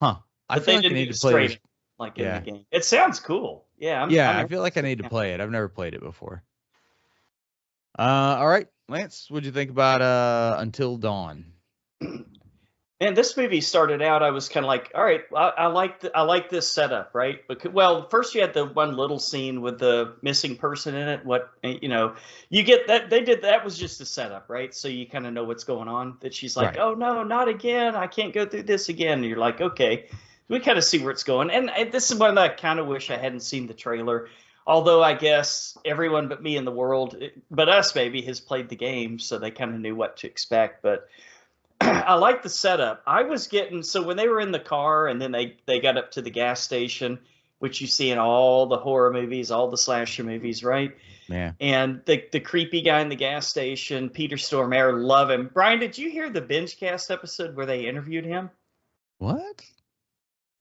Speaker 3: Huh. I
Speaker 1: But
Speaker 3: feel
Speaker 1: they
Speaker 3: like I
Speaker 1: didn't
Speaker 3: need
Speaker 1: do
Speaker 3: to
Speaker 1: it
Speaker 3: play
Speaker 1: straight
Speaker 3: this.
Speaker 1: like in
Speaker 3: Yeah.
Speaker 1: the game. It sounds cool. Yeah,
Speaker 3: Yeah,
Speaker 1: I'm
Speaker 3: I feel like I need to play it. I've never played it before. All right, Lance, what'd you think about Until Dawn?
Speaker 1: Man, this movie started out. I was kind of like, all right, I like this setup, right? Because, well, first you had the one little scene with the missing person in it. You get that they did that was just a setup, right? So you kind of know what's going on. That she's like,
Speaker 3: Right.
Speaker 1: oh no, not again! I can't go through this again. And you're like, okay, we kind of see where it's going. And this is one that I kind of wish I hadn't seen the trailer. Although I guess everyone but me in the world, but us maybe, has played the game, so they kind of knew what to expect. But I like the setup. I was getting so when they were in the car and then they got up to the gas station, which you see in all the horror movies, all the slasher movies, right?
Speaker 3: Yeah.
Speaker 1: And the creepy guy in the gas station, Peter Stormare, love him. Brian, did you hear the binge cast episode where they interviewed him?
Speaker 3: What?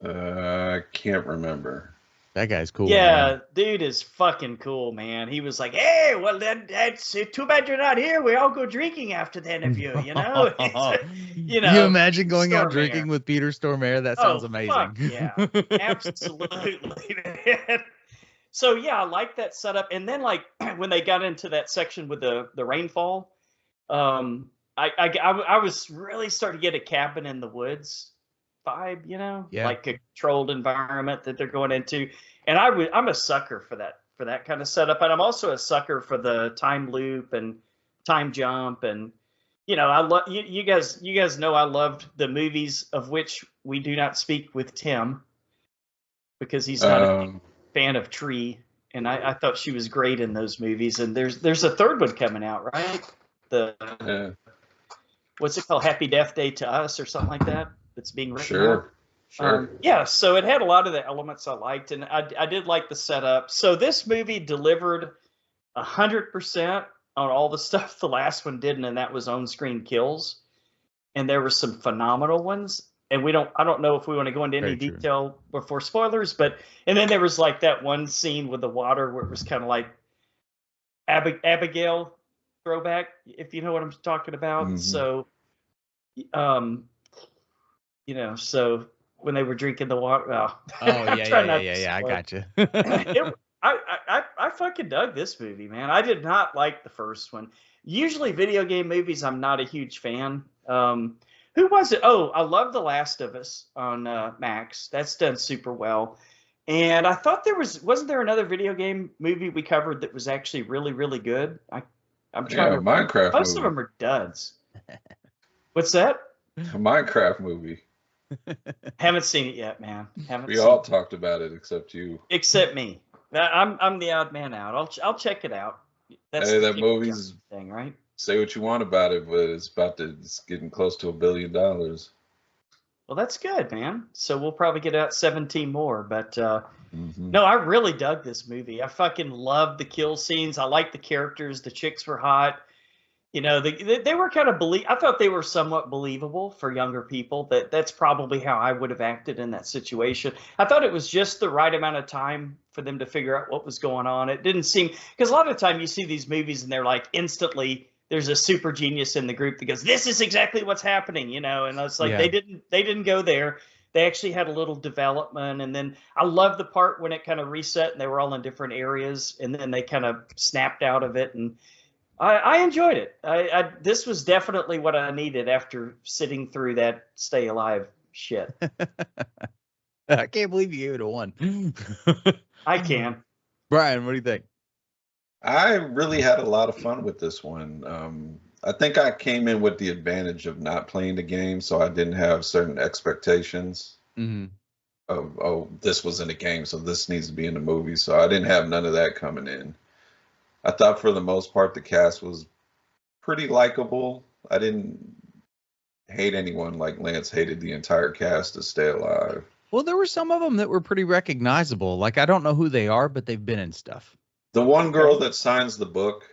Speaker 2: I can't remember.
Speaker 3: That guy's cool.
Speaker 1: Yeah,
Speaker 3: Man.
Speaker 1: dude is fucking cool, man. He was like, "Hey, well, that's too bad you're not here. We all go drinking after the interview, you know."
Speaker 3: You imagine going out drinking with Peter Stormare? That sounds amazing.
Speaker 1: Fuck yeah, absolutely, man. So yeah, I like that setup. And then like when they got into that section with the rainfall, I was really starting to get a cabin in the woods vibe,
Speaker 3: Yeah.
Speaker 1: like a controlled environment that they're going into. And I'm a sucker for that kind of setup. And I'm also a sucker for the time loop and time jump. And, I love you guys know I loved the movies of which we do not speak with Tim because he's not a fan of Tree. And I thought she was great in those movies. And there's a third one coming out, right? What's it called? Happy Death Day to Us or something like that. That's being written.
Speaker 2: Sure.
Speaker 1: Yeah, so it had a lot of the elements I liked, and I did like the setup. So this movie delivered 100% on all the stuff the last one didn't, and that was on-screen kills. And there were some phenomenal ones. and I don't know if we want to go into any
Speaker 3: Very true.
Speaker 1: detail before spoilers, but and then there was like that one scene with the water where it was kind of like Abigail throwback, if you know what I'm talking about. So, so when they were drinking the water, I'm
Speaker 3: yeah,
Speaker 1: trying not to
Speaker 3: yeah. I
Speaker 1: spoil.
Speaker 3: got you.
Speaker 1: I fucking dug this movie, man. I did not like the first one. Usually, video game movies, I'm not a huge fan. Who was it? Oh, I love The Last of Us on Max. That's done super well. And I thought wasn't there another video game movie we covered that was actually really, really good? I'm trying to.
Speaker 2: Minecraft
Speaker 1: Most
Speaker 2: movie.
Speaker 1: of them are duds. What's that?
Speaker 2: A Minecraft movie.
Speaker 1: Haven't seen it yet, man.
Speaker 2: We all talked about it except you.
Speaker 1: Except me. I'm the odd man out. I'll check it out.
Speaker 2: That's that movie's
Speaker 1: thing, right?
Speaker 2: Say what you want about it, but it's getting close to $1 billion.
Speaker 1: Well, that's good, man. So we'll probably get out 17 more. But no, I really dug this movie. I fucking loved the kill scenes. I liked the characters. The chicks were hot. You know, they were kind of I thought they were somewhat believable for younger people. That's probably how I would have acted in that situation. I thought it was just the right amount of time for them to figure out what was going on. It didn't seem, because a lot of the time you see these movies and they're like instantly there's a super genius in the group that goes, this is exactly what's happening, you know, and it's like they didn't go there. They actually had a little development, and then I love the part when it kind of reset and they were all in different areas, and then they kind of snapped out of it, and I enjoyed it. This was definitely what I needed after sitting through that Stay Alive shit.
Speaker 3: I can't believe you gave it a 1.
Speaker 1: I can.
Speaker 3: Brian, what do you think?
Speaker 2: I really had a lot of fun with this one. I think I came in with the advantage of not playing the game, so I didn't have certain expectations of, oh, this was in the game, so this needs to be in the movie. So I didn't have none of that coming in. I thought for the most part the cast was pretty likable. I didn't hate anyone like Lance hated the entire cast of Stay Alive.
Speaker 3: Well, there were some of them that were pretty recognizable. Like, I don't know who they are, but they've been in stuff.
Speaker 2: The one girl that signs the book,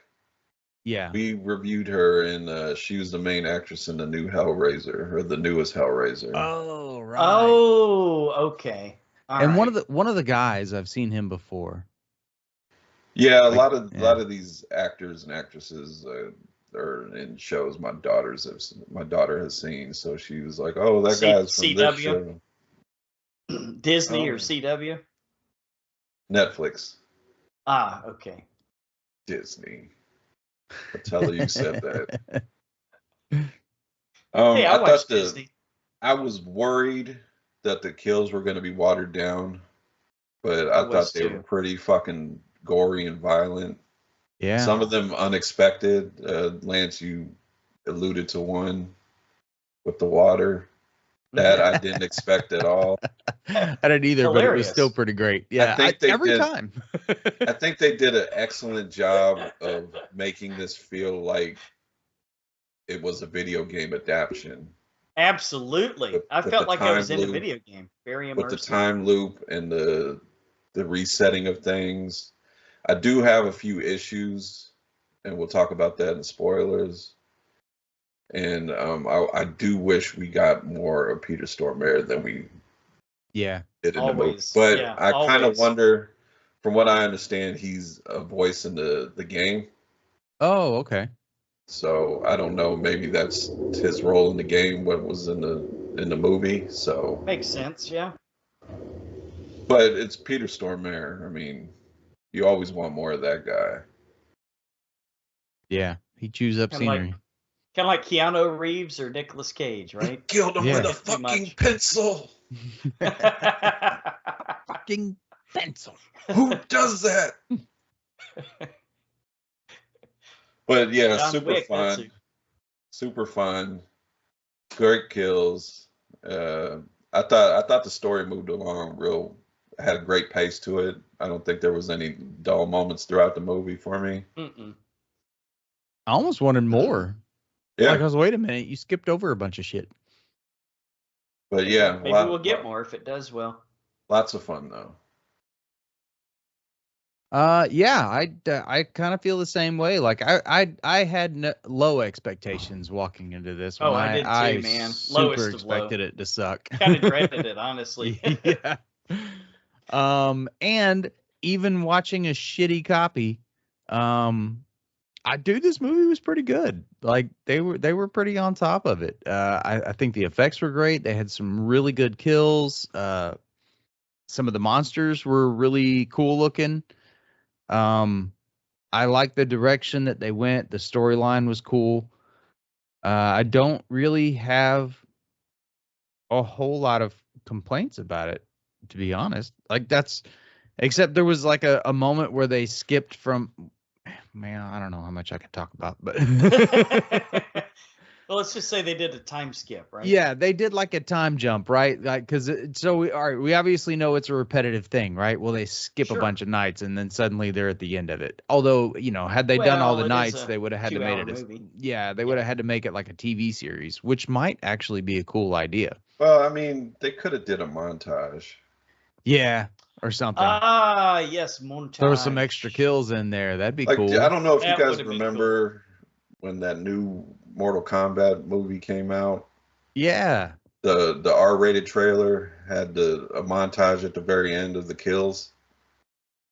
Speaker 3: yeah,
Speaker 2: we reviewed her, and she was the main actress in the new Hellraiser, or the newest Hellraiser.
Speaker 3: Oh, right.
Speaker 1: Oh, okay.
Speaker 3: And one of the guys, I've seen him before.
Speaker 2: Yeah, a lot of these actors and actresses are in shows my daughter has seen, so she was like, "Oh, that guy's from
Speaker 1: CW?
Speaker 2: this show."
Speaker 1: Disney or CW?
Speaker 2: Netflix.
Speaker 1: Ah, okay.
Speaker 2: Disney. I tell her you said that.
Speaker 1: Hey, I watched Disney.
Speaker 2: I was worried that the kills were going to be watered down, but I thought they were pretty fucking gory and violent.
Speaker 3: Yeah.
Speaker 2: Some of them unexpected. Lance, you alluded to one with the water that I didn't expect at all.
Speaker 3: I didn't either,
Speaker 1: Hilarious.
Speaker 3: But it was still pretty great. Yeah, every time.
Speaker 2: I think they did an excellent job of making this feel like it was a video game adaptation.
Speaker 1: Absolutely. I felt like I was in a video game. Very immersive.
Speaker 2: With the time loop and the resetting of things. I do have a few issues, and we'll talk about that in spoilers. And I do wish we got more of Peter Stormare than we did in the movie. But I kind of wonder, from what I understand, he's a voice in the game.
Speaker 3: Oh, okay.
Speaker 2: So I don't know. Maybe that's his role in the game. What was in the movie? So
Speaker 1: makes sense. Yeah.
Speaker 2: But it's Peter Stormare. I mean, you always want more of that guy.
Speaker 3: Yeah, he chews up scenery.
Speaker 1: Kind of like Keanu Reeves or Nicolas Cage, right?
Speaker 2: He killed him with a fucking pencil.
Speaker 3: Fucking pencil.
Speaker 2: Who does that? But yeah, super fun, great kills. I thought the story moved along had a great pace to it. I don't think there was any dull moments throughout the movie for me.
Speaker 1: Mm-mm.
Speaker 3: I almost wanted more.
Speaker 2: Yeah.
Speaker 3: Like, wait a minute, you skipped over a bunch of shit.
Speaker 2: But yeah,
Speaker 1: maybe we'll get more if it does well.
Speaker 2: Lots of fun though.
Speaker 3: Yeah, I kind of feel the same way. Like I had low expectations walking into this one.
Speaker 1: Oh, I did
Speaker 3: I
Speaker 1: too, man.
Speaker 3: super
Speaker 1: Lowest of low.
Speaker 3: expected it to suck.
Speaker 1: Kind of dreaded it, honestly.
Speaker 3: Yeah. And even watching a shitty copy, this movie was pretty good. Like they were pretty on top of it. I think the effects were great. They had some really good kills. Some of the monsters were really cool looking. I like the direction that they went. The storyline was cool. I don't really have a whole lot of complaints about it, to be honest. Like except there was like a moment where they skipped from, man, I don't know how much I can talk about, but
Speaker 1: Well, let's just say they did a time skip, right?
Speaker 3: yeah, they did like a time jump, right? Like, we obviously know it's a repetitive thing, right? Well, they skip a
Speaker 1: Sure.
Speaker 3: bunch of nights and then suddenly they're at the end of it. Although, had they done all the
Speaker 1: Well, it is
Speaker 3: nights,
Speaker 1: a
Speaker 3: they would have had to
Speaker 1: 2-hour
Speaker 3: make it
Speaker 1: movie.
Speaker 3: they would have had to make it like a TV series, which might actually be a cool idea.
Speaker 2: Well, I mean, they could have did a montage.
Speaker 3: Yeah, or something.
Speaker 1: Yes, montage.
Speaker 3: Throw some extra kills in there. That'd be
Speaker 2: Like,
Speaker 3: cool.
Speaker 2: I don't know if
Speaker 1: That
Speaker 2: you guys
Speaker 1: would've been
Speaker 2: remember when that new Mortal Kombat movie came out.
Speaker 3: Yeah.
Speaker 2: The R-rated trailer had a montage at the very end of the kills.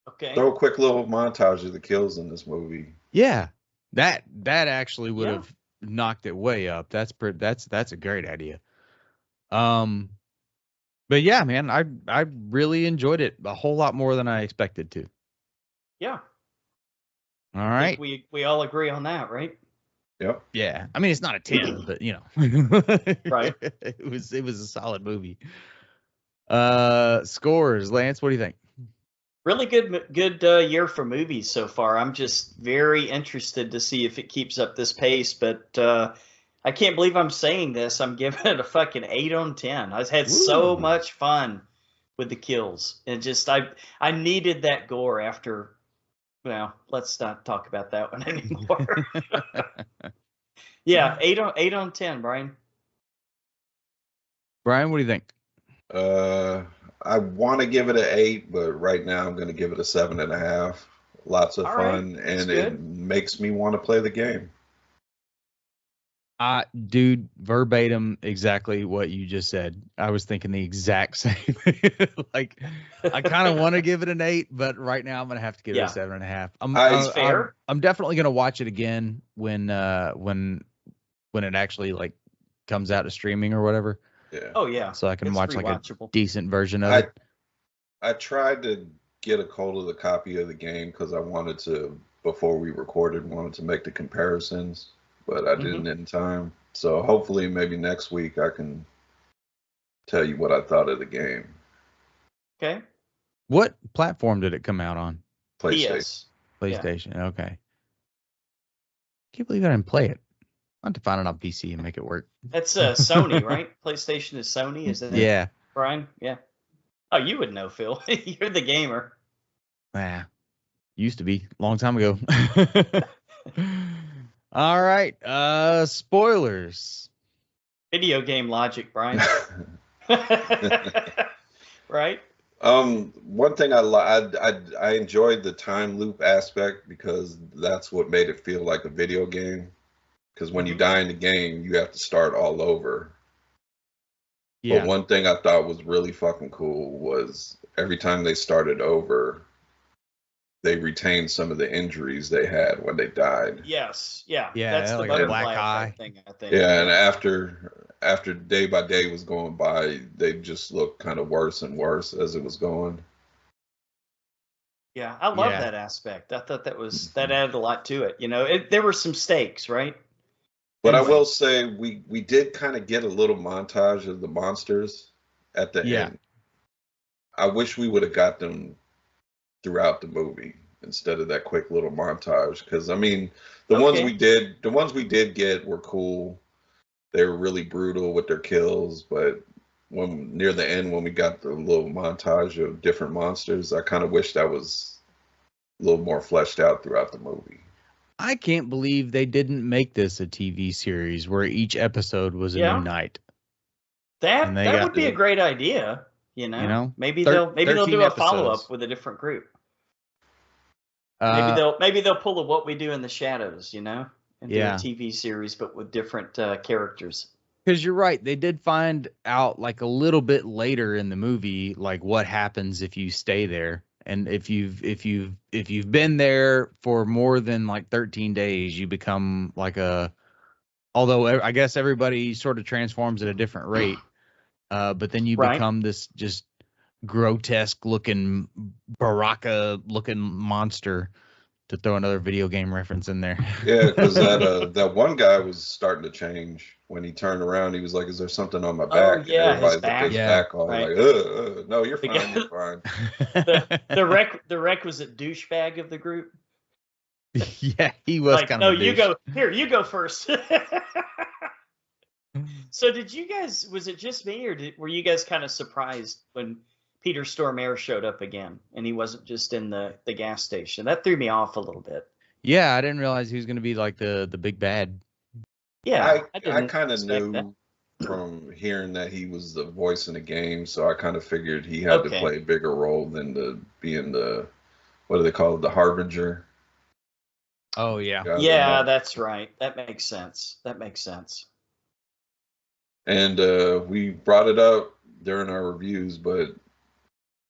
Speaker 1: Okay.
Speaker 2: Throw a quick little montage of the kills in this movie.
Speaker 3: Yeah. That actually would have knocked it way up. That's a great idea. But yeah, man, I really enjoyed it a whole lot more than I expected to.
Speaker 1: Yeah.
Speaker 3: All right.
Speaker 1: We all agree on that, right?
Speaker 2: Yep.
Speaker 3: Yeah. I mean, it's not a 10, but
Speaker 1: Right.
Speaker 3: It was a solid movie. Scores, Lance, what do you think?
Speaker 1: Really good year for movies so far. I'm just very interested to see if it keeps up this pace, but I can't believe I'm saying this. I'm giving it a fucking 8 on 10. I've had so much fun with the kills. And just I needed that gore after. Well, let's not talk about that one anymore. Yeah, 8 on 10, Brian.
Speaker 3: Brian, what do you think?
Speaker 2: I want to give it an 8, but right now I'm going to give it a 7.5. Lots of fun, and it makes me want to play the game.
Speaker 3: Dude, verbatim, exactly what you just said. I was thinking the exact same thing. Like, I kind of want to give it an 8, but right now I'm gonna have to give it a 7.5.
Speaker 1: Fair.
Speaker 3: I'm definitely gonna watch it again when it actually like comes out to streaming or whatever.
Speaker 2: Yeah.
Speaker 1: Oh yeah.
Speaker 3: So I can watch like a decent version of it.
Speaker 2: I tried to get a hold of the copy of the game because I wanted to, before we recorded, wanted to make the comparisons, but I didn't in time. So hopefully maybe next week I can tell you what I thought of the game.
Speaker 1: Okay.
Speaker 3: What platform did it come out on?
Speaker 2: PlayStation.
Speaker 3: PlayStation. Yeah. Okay. Can't believe I didn't play it. I'll have to find it on PC and make it work.
Speaker 1: That's Sony, right? PlayStation is Sony, is that?
Speaker 3: Yeah.
Speaker 1: Brian? Yeah. Oh, you would know, Phil. You're the gamer.
Speaker 3: Used to be long time ago. All right. Spoilers.
Speaker 1: Video game logic, Brian. Right?
Speaker 2: One thing I enjoyed the time loop aspect because that's what made it feel like a video game. Because when you die in the game, you have to start all over. Yeah. But one thing I thought was really fucking cool was every time they started over, they retained some of the injuries they had when they died.
Speaker 1: Yes. Yeah.
Speaker 3: Yeah.
Speaker 1: That's the
Speaker 3: like
Speaker 1: butterfly
Speaker 3: black eye
Speaker 1: thing, I think.
Speaker 2: Yeah, and after day by day was going by, they just looked kind of worse and worse as it was going.
Speaker 1: Yeah, I love that aspect. I thought that added a lot to it. There were some stakes, right?
Speaker 2: But I will say we did kind of get a little montage of the monsters at the end. I wish we would have got them throughout the movie instead of that quick little montage. Because I mean, the ones we did get were cool. They were really brutal with their kills, but when near the end when we got the little montage of different monsters, I kind of wish that was a little more fleshed out throughout the movie.
Speaker 3: I can't believe they didn't make this a TV series where each episode was a new night.
Speaker 1: That would be a great idea. Maybe they'll do a follow up with a different group. Maybe they'll pull a What We Do in the Shadows, and do a
Speaker 3: Yeah.
Speaker 1: TV series, but with different characters.
Speaker 3: Because you're right, they did find out like a little bit later in the movie, like what happens if you stay there, and if you've been there for more than like 13 days, you become like a. Although I guess everybody sort of transforms at a different rate, but then you
Speaker 1: Right.
Speaker 3: become this just grotesque looking Baraka looking monster. To throw another video game reference in there.
Speaker 2: Yeah, because that one guy was starting to change when he turned around. He was like, "Is there something on my back?" And
Speaker 1: yeah, his
Speaker 2: everybody looked at his
Speaker 3: back.
Speaker 2: back all
Speaker 1: Right.
Speaker 2: like, no, you're
Speaker 1: The
Speaker 2: fine,
Speaker 1: guy-
Speaker 2: you're fine.
Speaker 1: the requisite douchebag of the group.
Speaker 3: Yeah, he was
Speaker 1: Like,
Speaker 3: kind
Speaker 1: no,
Speaker 3: of a douche.
Speaker 1: you go first. So was it just me, or were you guys kind of surprised when Peter Stormare showed up again and he wasn't just in the gas station? That threw me off a little bit.
Speaker 3: Yeah, I didn't realize he was going to be like the big bad.
Speaker 1: Yeah,
Speaker 2: I
Speaker 1: didn't
Speaker 2: kind of
Speaker 1: expect
Speaker 2: knew
Speaker 1: that.
Speaker 2: from hearing that he was the voice in the game, so I kind of figured he had to play a bigger role than to be in the, what do they call it, the Harbinger.
Speaker 3: Oh yeah.
Speaker 1: Yeah, that's right. That makes sense.
Speaker 2: And we brought it up during our reviews, but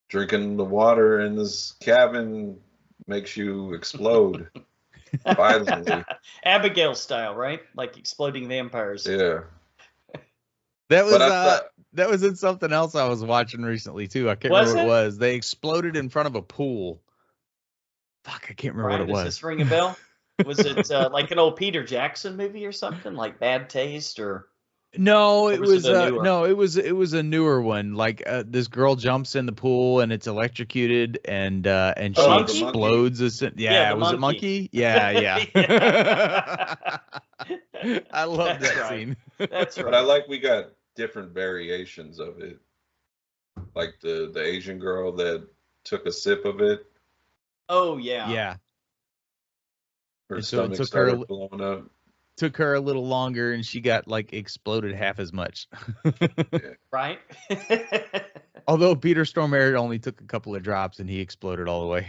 Speaker 2: drinking the water in this cabin makes you explode violently.
Speaker 1: Abigail style, right? Like exploding vampires.
Speaker 2: Yeah.
Speaker 3: That was in something else I was watching recently too. I can't remember what it was. They exploded in front of a pool. Fuck, I can't remember what it was.
Speaker 1: Does this ring a bell? Was it like an old Peter Jackson movie or something, like Bad Taste, or?
Speaker 3: No, it was it was a newer one. Like this girl jumps in the pool and it's electrocuted and she explodes. Yeah, was it Monkey? Yeah. I love that scene.
Speaker 1: That's right.
Speaker 2: But I like we got different variations of it. Like the Asian girl that took a sip of it.
Speaker 1: Oh yeah.
Speaker 3: Yeah.
Speaker 2: Her stomach started blowing up.
Speaker 3: Took her a little longer and she got like exploded half as much.
Speaker 1: Right.
Speaker 3: Although Peter Stormare only took a couple of drops and he exploded all the way.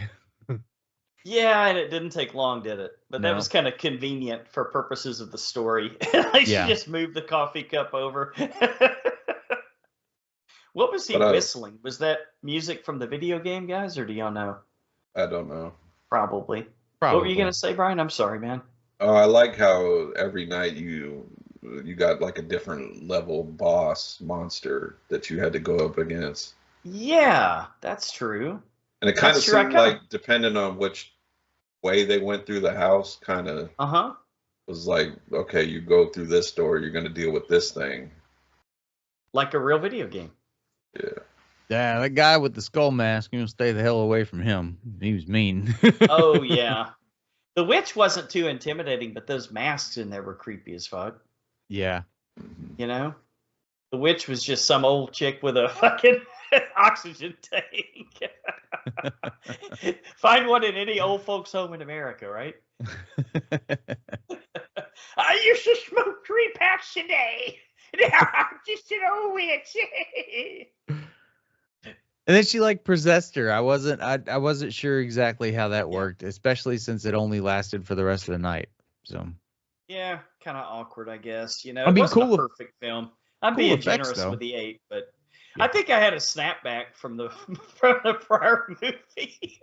Speaker 1: Yeah, and it didn't take long, did it? But that was kind of convenient for purposes of the story. She just moved the coffee cup over. What was he whistling? Was that music from the video game, guys, or do y'all know?
Speaker 2: I don't know.
Speaker 1: Probably. What were you gonna say, Brian? I'm sorry, man.
Speaker 2: Oh, I like how every night you got like a different level boss monster that you had to go up against.
Speaker 1: Yeah, that's true.
Speaker 2: And it kind of seemed like, depending on which way they went through the house, kind of was like, okay, you go through this door, you're going to deal with this thing.
Speaker 1: Like a real video game.
Speaker 2: Yeah.
Speaker 3: Yeah, that guy with the skull mask, you know, stay the hell away from him. He was mean.
Speaker 1: Oh, yeah. The witch wasn't too intimidating, but those masks in there were creepy as fuck.
Speaker 3: Yeah.
Speaker 1: You know? The witch was just some old chick with a fucking oxygen tank. Find one in any old folks' home in America, right? I used to smoke 3 packs a day. Now I'm just an old witch.
Speaker 3: And then she like possessed her. I wasn't sure exactly how that worked, especially since it only lasted for the rest of the night. So yeah,
Speaker 1: kind of awkward, I guess. You know,
Speaker 3: I mean,
Speaker 1: it wasn't a perfect film. I'm being generous with the 8, but I think I had a snapback from the prior movie.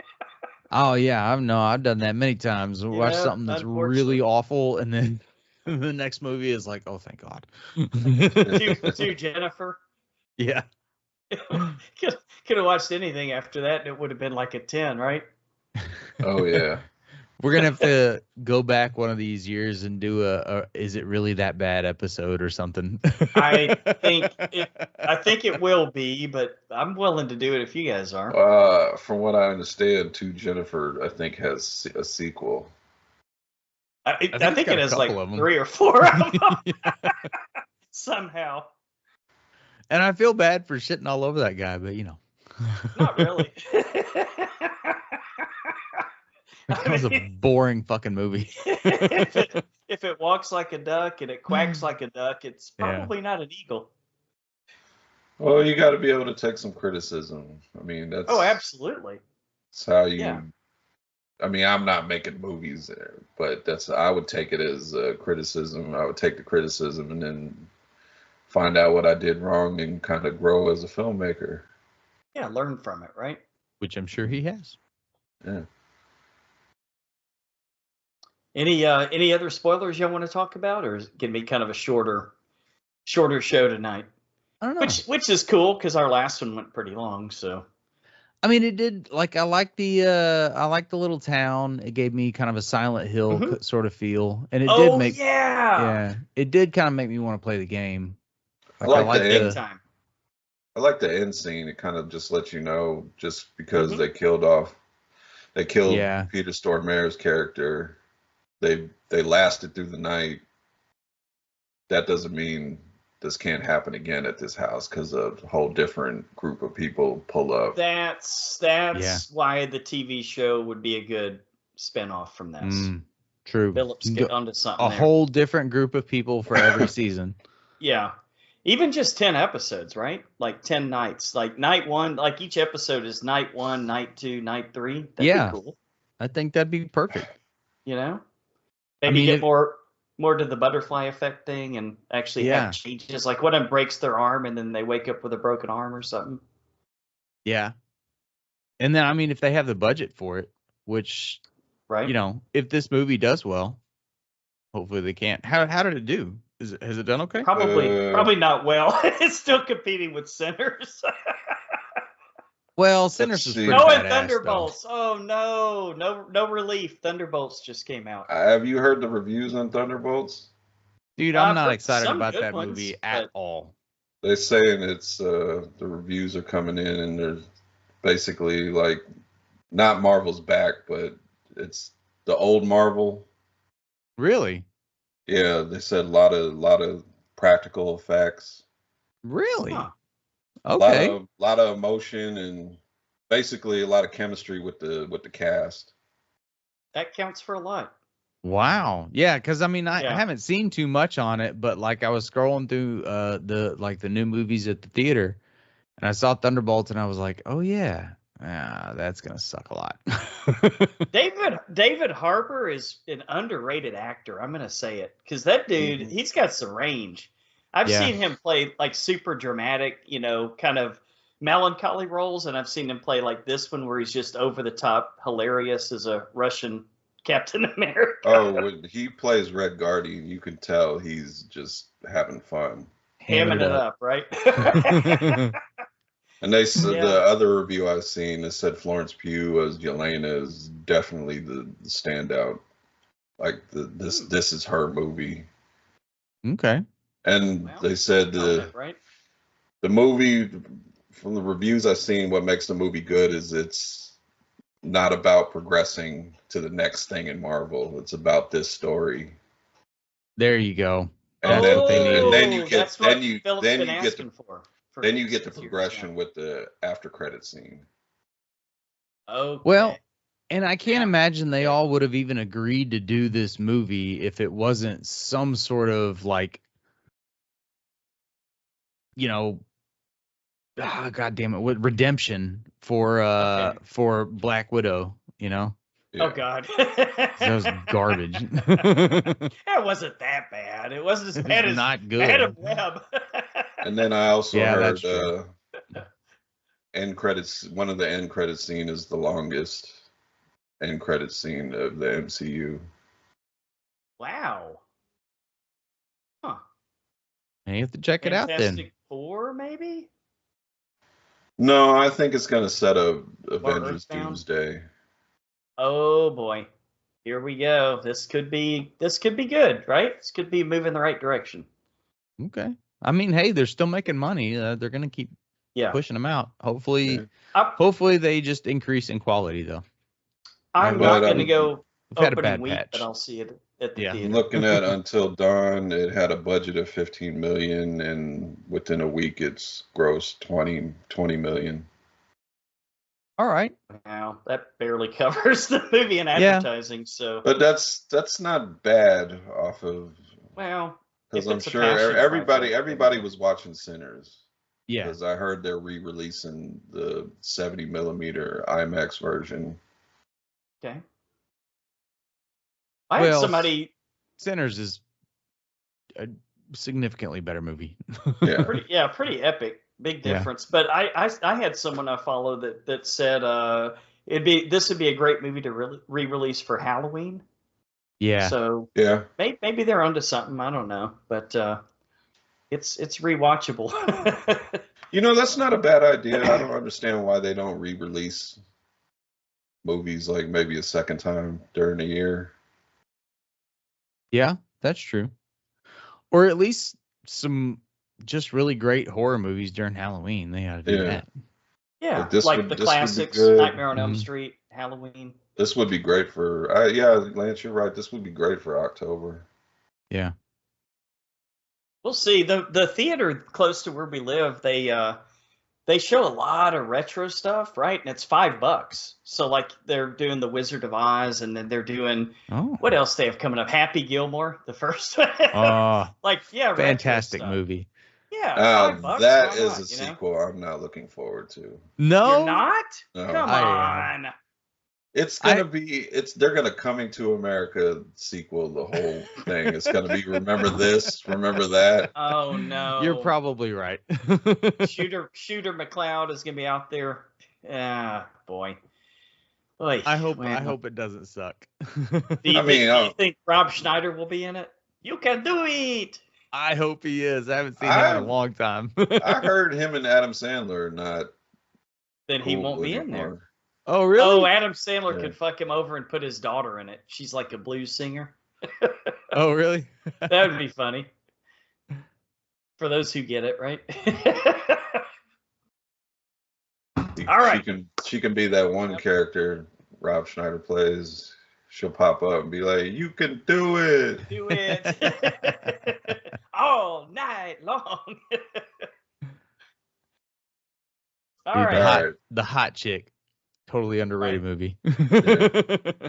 Speaker 3: Oh yeah, I've done that many times. Watch something that's really awful, and then the next movie is like, oh thank God.
Speaker 1: to Jennifer.
Speaker 3: Yeah.
Speaker 1: Could have watched anything after that, and it would have been like a 10, right?
Speaker 2: Oh yeah.
Speaker 3: We're gonna have to go back one of these years and do a "Is it really that bad?" episode or something.
Speaker 1: I think it will be, but I'm willing to do it if you guys are.
Speaker 2: From what I understand, To Jennifer, I think has a sequel.
Speaker 1: I think it has like 3 or 4 of them. Somehow.
Speaker 3: And I feel bad for shitting all over that guy, but you know.
Speaker 1: Not really.
Speaker 3: That was a boring fucking movie.
Speaker 1: If it walks like a duck and it quacks like a duck, it's probably not an eagle.
Speaker 2: Well, you got to be able to take some criticism. I mean, that's...
Speaker 1: Oh, absolutely.
Speaker 2: That's how you I mean, I'm not making movies there, but I would take it as criticism. I would take the criticism and then find out what I did wrong and kind of grow as a filmmaker.
Speaker 1: Yeah, learn from it, right?
Speaker 3: Which I'm sure he has.
Speaker 2: Yeah.
Speaker 1: Any other spoilers y'all want to talk about, or is it gonna be kind of a shorter show tonight?
Speaker 3: I don't know.
Speaker 1: Which is cool because our last one went pretty long. So
Speaker 3: I mean, it did. Like, I like the little town. It gave me kind of a Silent Hill sort of feel, and it did make. Yeah, it did kind of make me want to play the game.
Speaker 2: Like, I like the
Speaker 1: big time.
Speaker 2: I like the end scene. It kind of just lets you know, just because they killed Peter Stormare's character. They lasted through the night. That doesn't mean this can't happen again at this house because a whole different group of people pull up.
Speaker 1: That's why the TV show would be a good spinoff from this.
Speaker 3: True.
Speaker 1: Phillip's get onto something.
Speaker 3: A whole different group of people for every season.
Speaker 1: Yeah. Even just 10 episodes, right? Like 10 nights. Like night 1, like each episode is night 1, night 2, night 3. That'd be cool.
Speaker 3: I think that'd be perfect.
Speaker 1: You know? Maybe get more to the butterfly effect thing and actually have changes. Like one of them breaks their arm and then they wake up with a broken arm or something.
Speaker 3: Yeah. And then, I mean, if they have the budget for it, which, you know, if this movie does well, hopefully they can't. How did it do? Has it done okay?
Speaker 1: Probably not well. It's still competing with Sinners.
Speaker 3: Well, Sinners was pretty
Speaker 1: and
Speaker 3: badass,
Speaker 1: Thunderbolts.
Speaker 3: though.
Speaker 1: Oh no relief. Thunderbolts just came out.
Speaker 2: Have you heard the reviews on Thunderbolts?
Speaker 3: Dude, I'm not excited about that movie at all.
Speaker 2: They're saying it's the reviews are coming in and there's basically like not Marvel's back, but it's the old Marvel.
Speaker 3: Really?
Speaker 2: Yeah, they said a lot of practical effects.
Speaker 3: Really?
Speaker 1: Huh.
Speaker 3: Okay.
Speaker 2: A lot of emotion and basically a lot of chemistry with the cast.
Speaker 1: That counts for a lot.
Speaker 3: Wow. Yeah, because I mean, I haven't seen too much on it, but like I was scrolling through the new movies at the theater, and I saw Thunderbolts, and I was like, oh yeah, that's gonna suck a lot.
Speaker 1: David Harbour is an underrated actor. I'm gonna say it because that dude, he's got some range. I've seen him play like super dramatic, you know, kind of melancholy roles, and I've seen him play like this one where he's just over the top hilarious as a Russian Captain America.
Speaker 2: Oh, when he plays Red Guardian, you can tell he's just having fun.
Speaker 1: Hamming it up, right?
Speaker 2: And they said the other review I've seen that said Florence Pugh as Yelena is definitely the standout. Like this is her movie.
Speaker 3: Okay.
Speaker 2: And they said the movie, from the reviews I've seen, what makes the movie good is it's not about progressing to the next thing in Marvel. It's about this story.
Speaker 3: There you go.
Speaker 2: And then you get the progression with the after credit scene.
Speaker 1: Oh,
Speaker 3: well, and I can't imagine they all would have even agreed to do this movie if it wasn't some sort of like, you know, God damn it, what redemption for Black Widow, you know?
Speaker 1: Yeah. Oh God,
Speaker 3: that was garbage.
Speaker 1: It wasn't that bad. It wasn't as bad as
Speaker 3: not good.
Speaker 1: Madam Web.
Speaker 2: And then I also heard end credits. One of the end credit scene is the longest end credit scene of the MCU.
Speaker 1: Wow. Huh.
Speaker 3: You have to check it out then.
Speaker 1: Fantastic Four, maybe?
Speaker 2: No, I think it's gonna set up Avengers Doomsday.
Speaker 1: Oh boy. Here we go. This could be good, right? This could be moving the right direction.
Speaker 3: Okay. I mean, hey, they're still making money. They're going to keep pushing them out. Hopefully they just increase in quality, though.
Speaker 1: I'm not going to go opening week, but I'll see it at the theater.
Speaker 2: Looking at Until Dawn, it had a budget of $15 million, and within a week, it's grossed $20 million.
Speaker 3: All right.
Speaker 1: Wow, that barely covers the movie and advertising. So,
Speaker 2: but that's not bad off of.
Speaker 1: Well,
Speaker 2: because I'm sure everybody was watching Sinners.
Speaker 3: Yeah.
Speaker 2: Because I heard they're re-releasing the 70mm IMAX version.
Speaker 1: Okay. I had
Speaker 3: Well,
Speaker 1: somebody
Speaker 3: Sinners is a significantly better movie.
Speaker 2: Yeah.
Speaker 1: pretty epic, big
Speaker 3: Yeah.
Speaker 1: difference. But I had someone I follow that said this would be a great movie to re-release for Halloween.
Speaker 3: Yeah.
Speaker 1: So
Speaker 2: Yeah.
Speaker 1: maybe they're onto something. I don't know, but it's rewatchable.
Speaker 2: That's not a bad idea. I don't understand why they don't re-release movies like maybe a second time during the year.
Speaker 3: Yeah, that's true. Or at least some just really great horror movies during Halloween. They ought to do that.
Speaker 1: Yeah,
Speaker 2: Like this
Speaker 1: like
Speaker 2: would-
Speaker 1: the
Speaker 2: this would be
Speaker 1: classics,
Speaker 2: good.
Speaker 1: Nightmare on Elm
Speaker 3: Mhm.
Speaker 1: Street, Halloween.
Speaker 2: This would be great for yeah, Lance, you're right. This would be great for October.
Speaker 3: Yeah.
Speaker 1: We'll see. The theater close to where we live, they show a lot of retro stuff, right? And it's $5. So like they're doing the Wizard of Oz, and then they're doing
Speaker 3: Oh.
Speaker 1: what else they have coming up? Happy Gilmore, the first one. Like retro
Speaker 3: Fantastic
Speaker 1: stuff.
Speaker 3: movie.
Speaker 1: Yeah, $5.
Speaker 2: That
Speaker 1: why
Speaker 2: is
Speaker 1: not,
Speaker 2: a sequel I'm not looking forward to.
Speaker 3: No.
Speaker 1: You're not?
Speaker 2: No.
Speaker 1: Come
Speaker 3: I
Speaker 1: on.
Speaker 2: It's gonna be they're gonna Coming to America sequel the whole thing. It's gonna be remember this, remember that.
Speaker 1: Oh no.
Speaker 3: You're probably right.
Speaker 1: Shooter McCloud is gonna be out there. Ah, boy. Oy,
Speaker 3: I hope
Speaker 1: well,
Speaker 3: it doesn't suck.
Speaker 1: Do you,
Speaker 2: I mean,
Speaker 1: do you think Rob Schneider will be in it? You can do it.
Speaker 3: I hope he is. I haven't seen him in a long time.
Speaker 2: I heard him and Adam Sandler are not
Speaker 1: Then he
Speaker 2: cool
Speaker 1: won't be in there.
Speaker 2: anymore.
Speaker 3: Oh, really?
Speaker 1: Oh, Adam Sandler
Speaker 2: Yeah.
Speaker 1: could fuck him over and put his daughter in it. She's like a blues singer.
Speaker 3: Oh, really?
Speaker 1: That would be funny. For those who get it, right? All right.
Speaker 2: She can be that one character Rob Schneider plays. She'll pop up and be like, "You can do it."
Speaker 1: Do it all night long. All
Speaker 3: Dude,
Speaker 1: right.
Speaker 3: the hot chick. Totally underrated movie.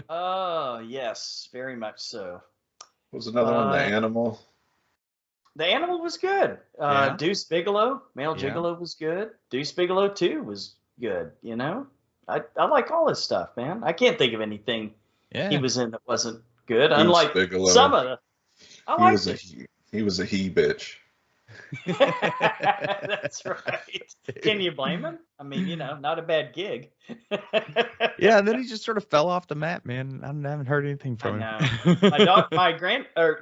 Speaker 1: Oh, yes, very much so.
Speaker 2: What was another one? The Animal.
Speaker 1: The Animal was good.
Speaker 3: Yeah.
Speaker 1: Deuce Bigelow, Male
Speaker 3: Yeah.
Speaker 1: Gigolo was good. Deuce Bigelow 2 was good, I like all his stuff, man. I can't think of anything
Speaker 3: Yeah.
Speaker 1: he was in that wasn't good.
Speaker 2: Deuce
Speaker 1: Unlike
Speaker 2: Bigalow.
Speaker 1: some of the I like
Speaker 2: He was a he bitch.
Speaker 1: That's right. Can you blame him? I mean, not a bad gig.
Speaker 3: Yeah, and then he just sort of fell off the map, man. I haven't heard anything from
Speaker 1: I
Speaker 3: him.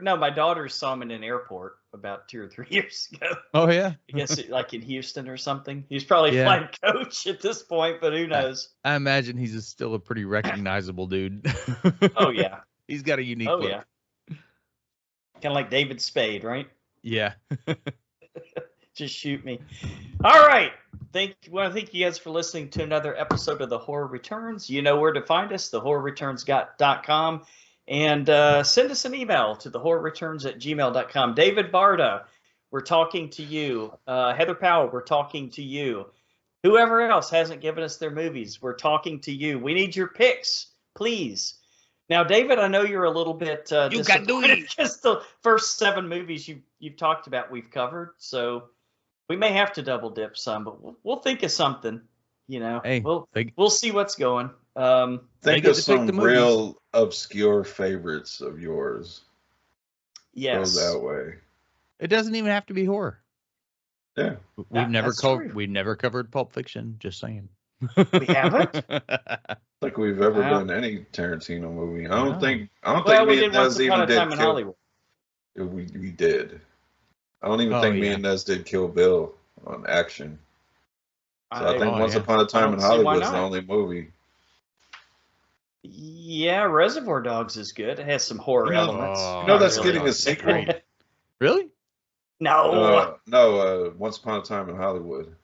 Speaker 1: know. My daughter saw him in an airport about 2 or 3 years ago.
Speaker 3: Oh, yeah.
Speaker 1: I guess like in Houston or something. He's probably
Speaker 3: Yeah.
Speaker 1: flight coach at this point, but who knows?
Speaker 3: I imagine he's still a pretty recognizable dude.
Speaker 1: Oh yeah.
Speaker 3: He's got a unique
Speaker 1: Oh
Speaker 3: look.
Speaker 1: yeah. Kind of like David Spade, right?
Speaker 3: Yeah.
Speaker 1: Just shoot me. All right. Thank you guys for listening to another episode of The Horror Returns. You know where to find us, thehorrorreturns.com. And send us an email to thehorrorreturns@gmail.com. David Barda, we're talking to you. Heather Powell, we're talking to you. Whoever else hasn't given us their movies, we're talking to you. We need your picks, please. Now, David, I know you're a little bit disappointed because the first 7 movies you've talked about we've covered, so we may have to double dip some, but we'll think of something.
Speaker 3: Hey,
Speaker 1: we'll see what's going.
Speaker 2: Think of some real obscure favorites of yours.
Speaker 1: Yes.
Speaker 2: Go that way.
Speaker 3: It doesn't even have to be horror.
Speaker 2: Yeah.
Speaker 3: We've
Speaker 1: That's true.
Speaker 3: never covered Pulp Fiction, just saying.
Speaker 1: We haven't?
Speaker 2: Like we've ever
Speaker 1: Wow.
Speaker 2: done any Tarantino movie. I
Speaker 3: No.
Speaker 2: don't think
Speaker 1: Well, we
Speaker 2: me and
Speaker 1: did Once
Speaker 2: Nez
Speaker 1: Upon
Speaker 2: even
Speaker 1: a
Speaker 2: did
Speaker 1: Time in Hollywood.
Speaker 2: We did. I don't even
Speaker 3: Oh,
Speaker 2: think me
Speaker 3: yeah.
Speaker 2: and Nez did Kill Bill on action. So I think
Speaker 3: Oh,
Speaker 2: Once
Speaker 3: yeah.
Speaker 2: Upon a Time in
Speaker 1: don't see why
Speaker 2: Hollywood is the
Speaker 1: not.
Speaker 2: only movie.
Speaker 1: Yeah, Reservoir Dogs is good. It has some horror elements.
Speaker 2: That's
Speaker 1: Not
Speaker 2: getting a
Speaker 1: really.
Speaker 2: sequel.
Speaker 3: Really?
Speaker 1: No.
Speaker 2: Once Upon a Time in Hollywood.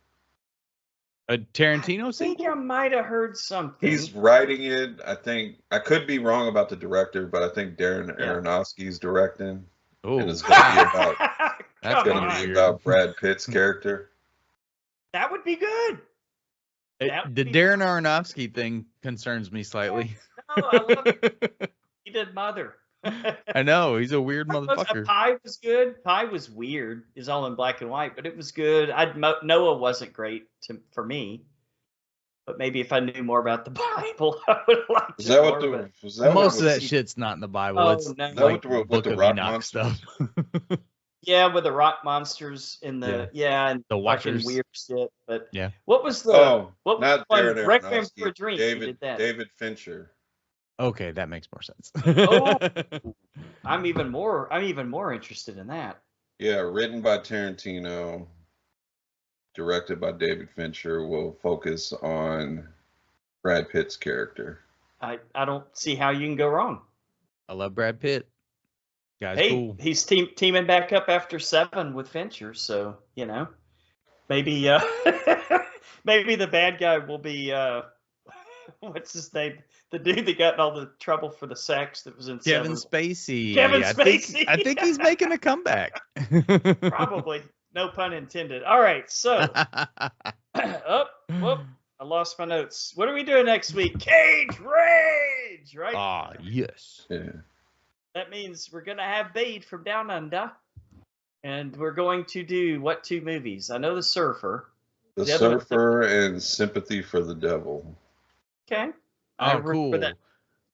Speaker 3: A Tarantino
Speaker 1: I think
Speaker 3: sequel?
Speaker 1: I might have heard something.
Speaker 2: He's writing it. I think I could be wrong about the director, but I think Darren
Speaker 1: Yeah.
Speaker 2: Aronofsky's directing,
Speaker 3: Oh,
Speaker 2: and it's gonna be about
Speaker 3: That's
Speaker 1: Come
Speaker 3: gonna
Speaker 1: on.
Speaker 3: be
Speaker 2: be about Brad Pitt's character.
Speaker 1: That would be good. That would
Speaker 3: the
Speaker 1: be
Speaker 3: Darren Aronofsky thing concerns me slightly.
Speaker 1: No, I love it. He did Mother.
Speaker 3: I know he's a weird motherfucker.
Speaker 1: Pie was good. Pie was weird. It's all in black and white, but it was good. Noah wasn't great for me. But maybe if I knew more about the Bible, I would like
Speaker 2: Was
Speaker 1: it
Speaker 2: that
Speaker 1: more.
Speaker 2: what the
Speaker 1: But
Speaker 2: was that
Speaker 3: Most
Speaker 2: what
Speaker 3: of that
Speaker 1: see-
Speaker 3: shit's not in the Bible.
Speaker 1: Oh,
Speaker 3: It's
Speaker 1: no.
Speaker 2: Is that
Speaker 3: like
Speaker 2: what the
Speaker 3: Book of
Speaker 2: rock
Speaker 3: Enoch
Speaker 2: monsters?
Speaker 3: stuff.
Speaker 1: yeah, with the rock monsters in the and
Speaker 3: The
Speaker 1: fucking
Speaker 3: Watchers.
Speaker 1: weird shit. But
Speaker 3: Yeah.
Speaker 1: what was the
Speaker 2: Oh,
Speaker 1: what was
Speaker 2: not
Speaker 1: the one?
Speaker 2: Darren
Speaker 1: Requiem for a
Speaker 2: Aronofsky.
Speaker 1: Dream? He did that.
Speaker 2: David Fincher.
Speaker 3: Okay, that makes more sense.
Speaker 1: Oh. I'm even more interested in that.
Speaker 2: Yeah, written by Tarantino, directed by David Fincher, will focus on Brad Pitt's character.
Speaker 1: I don't see how you can go wrong.
Speaker 3: I love Brad Pitt. Guy's
Speaker 1: Hey,
Speaker 3: cool.
Speaker 1: he's teaming back up after 7 with Fincher, so maybe maybe the bad guy will be what's his name? The dude that got in all the trouble for the sex that was in
Speaker 3: Kevin
Speaker 1: 7.
Speaker 3: Spacey.
Speaker 1: Kevin
Speaker 3: I think-
Speaker 1: Spacey.
Speaker 3: I think he's making a comeback.
Speaker 1: Probably, no pun intended. All right, so whoop, I lost my notes. What are we doing next week? Cage Rage, right?
Speaker 3: Ah, yes.
Speaker 2: Yeah.
Speaker 1: That means we're gonna have Bade from Down Under, and we're going to do what 2 movies? I know The Surfer.
Speaker 2: The
Speaker 1: The other one-
Speaker 2: Surfer and Sympathy for the Devil.
Speaker 1: Okay. I
Speaker 3: Oh,
Speaker 1: remember
Speaker 3: cool.
Speaker 1: that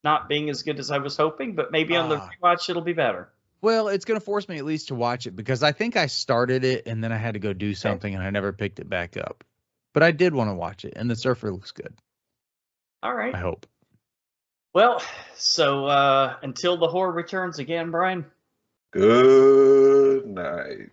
Speaker 1: not being as good as I was hoping, but maybe on the rewatch it'll be better.
Speaker 3: Well, it's going to force me at least to watch it because I think I started it and then I had to go do something and I never picked it back up. But I did want to watch it, and The Surfer looks good.
Speaker 1: All right.
Speaker 3: I hope.
Speaker 1: Well, so until the horror returns again, Brian.
Speaker 2: Good night.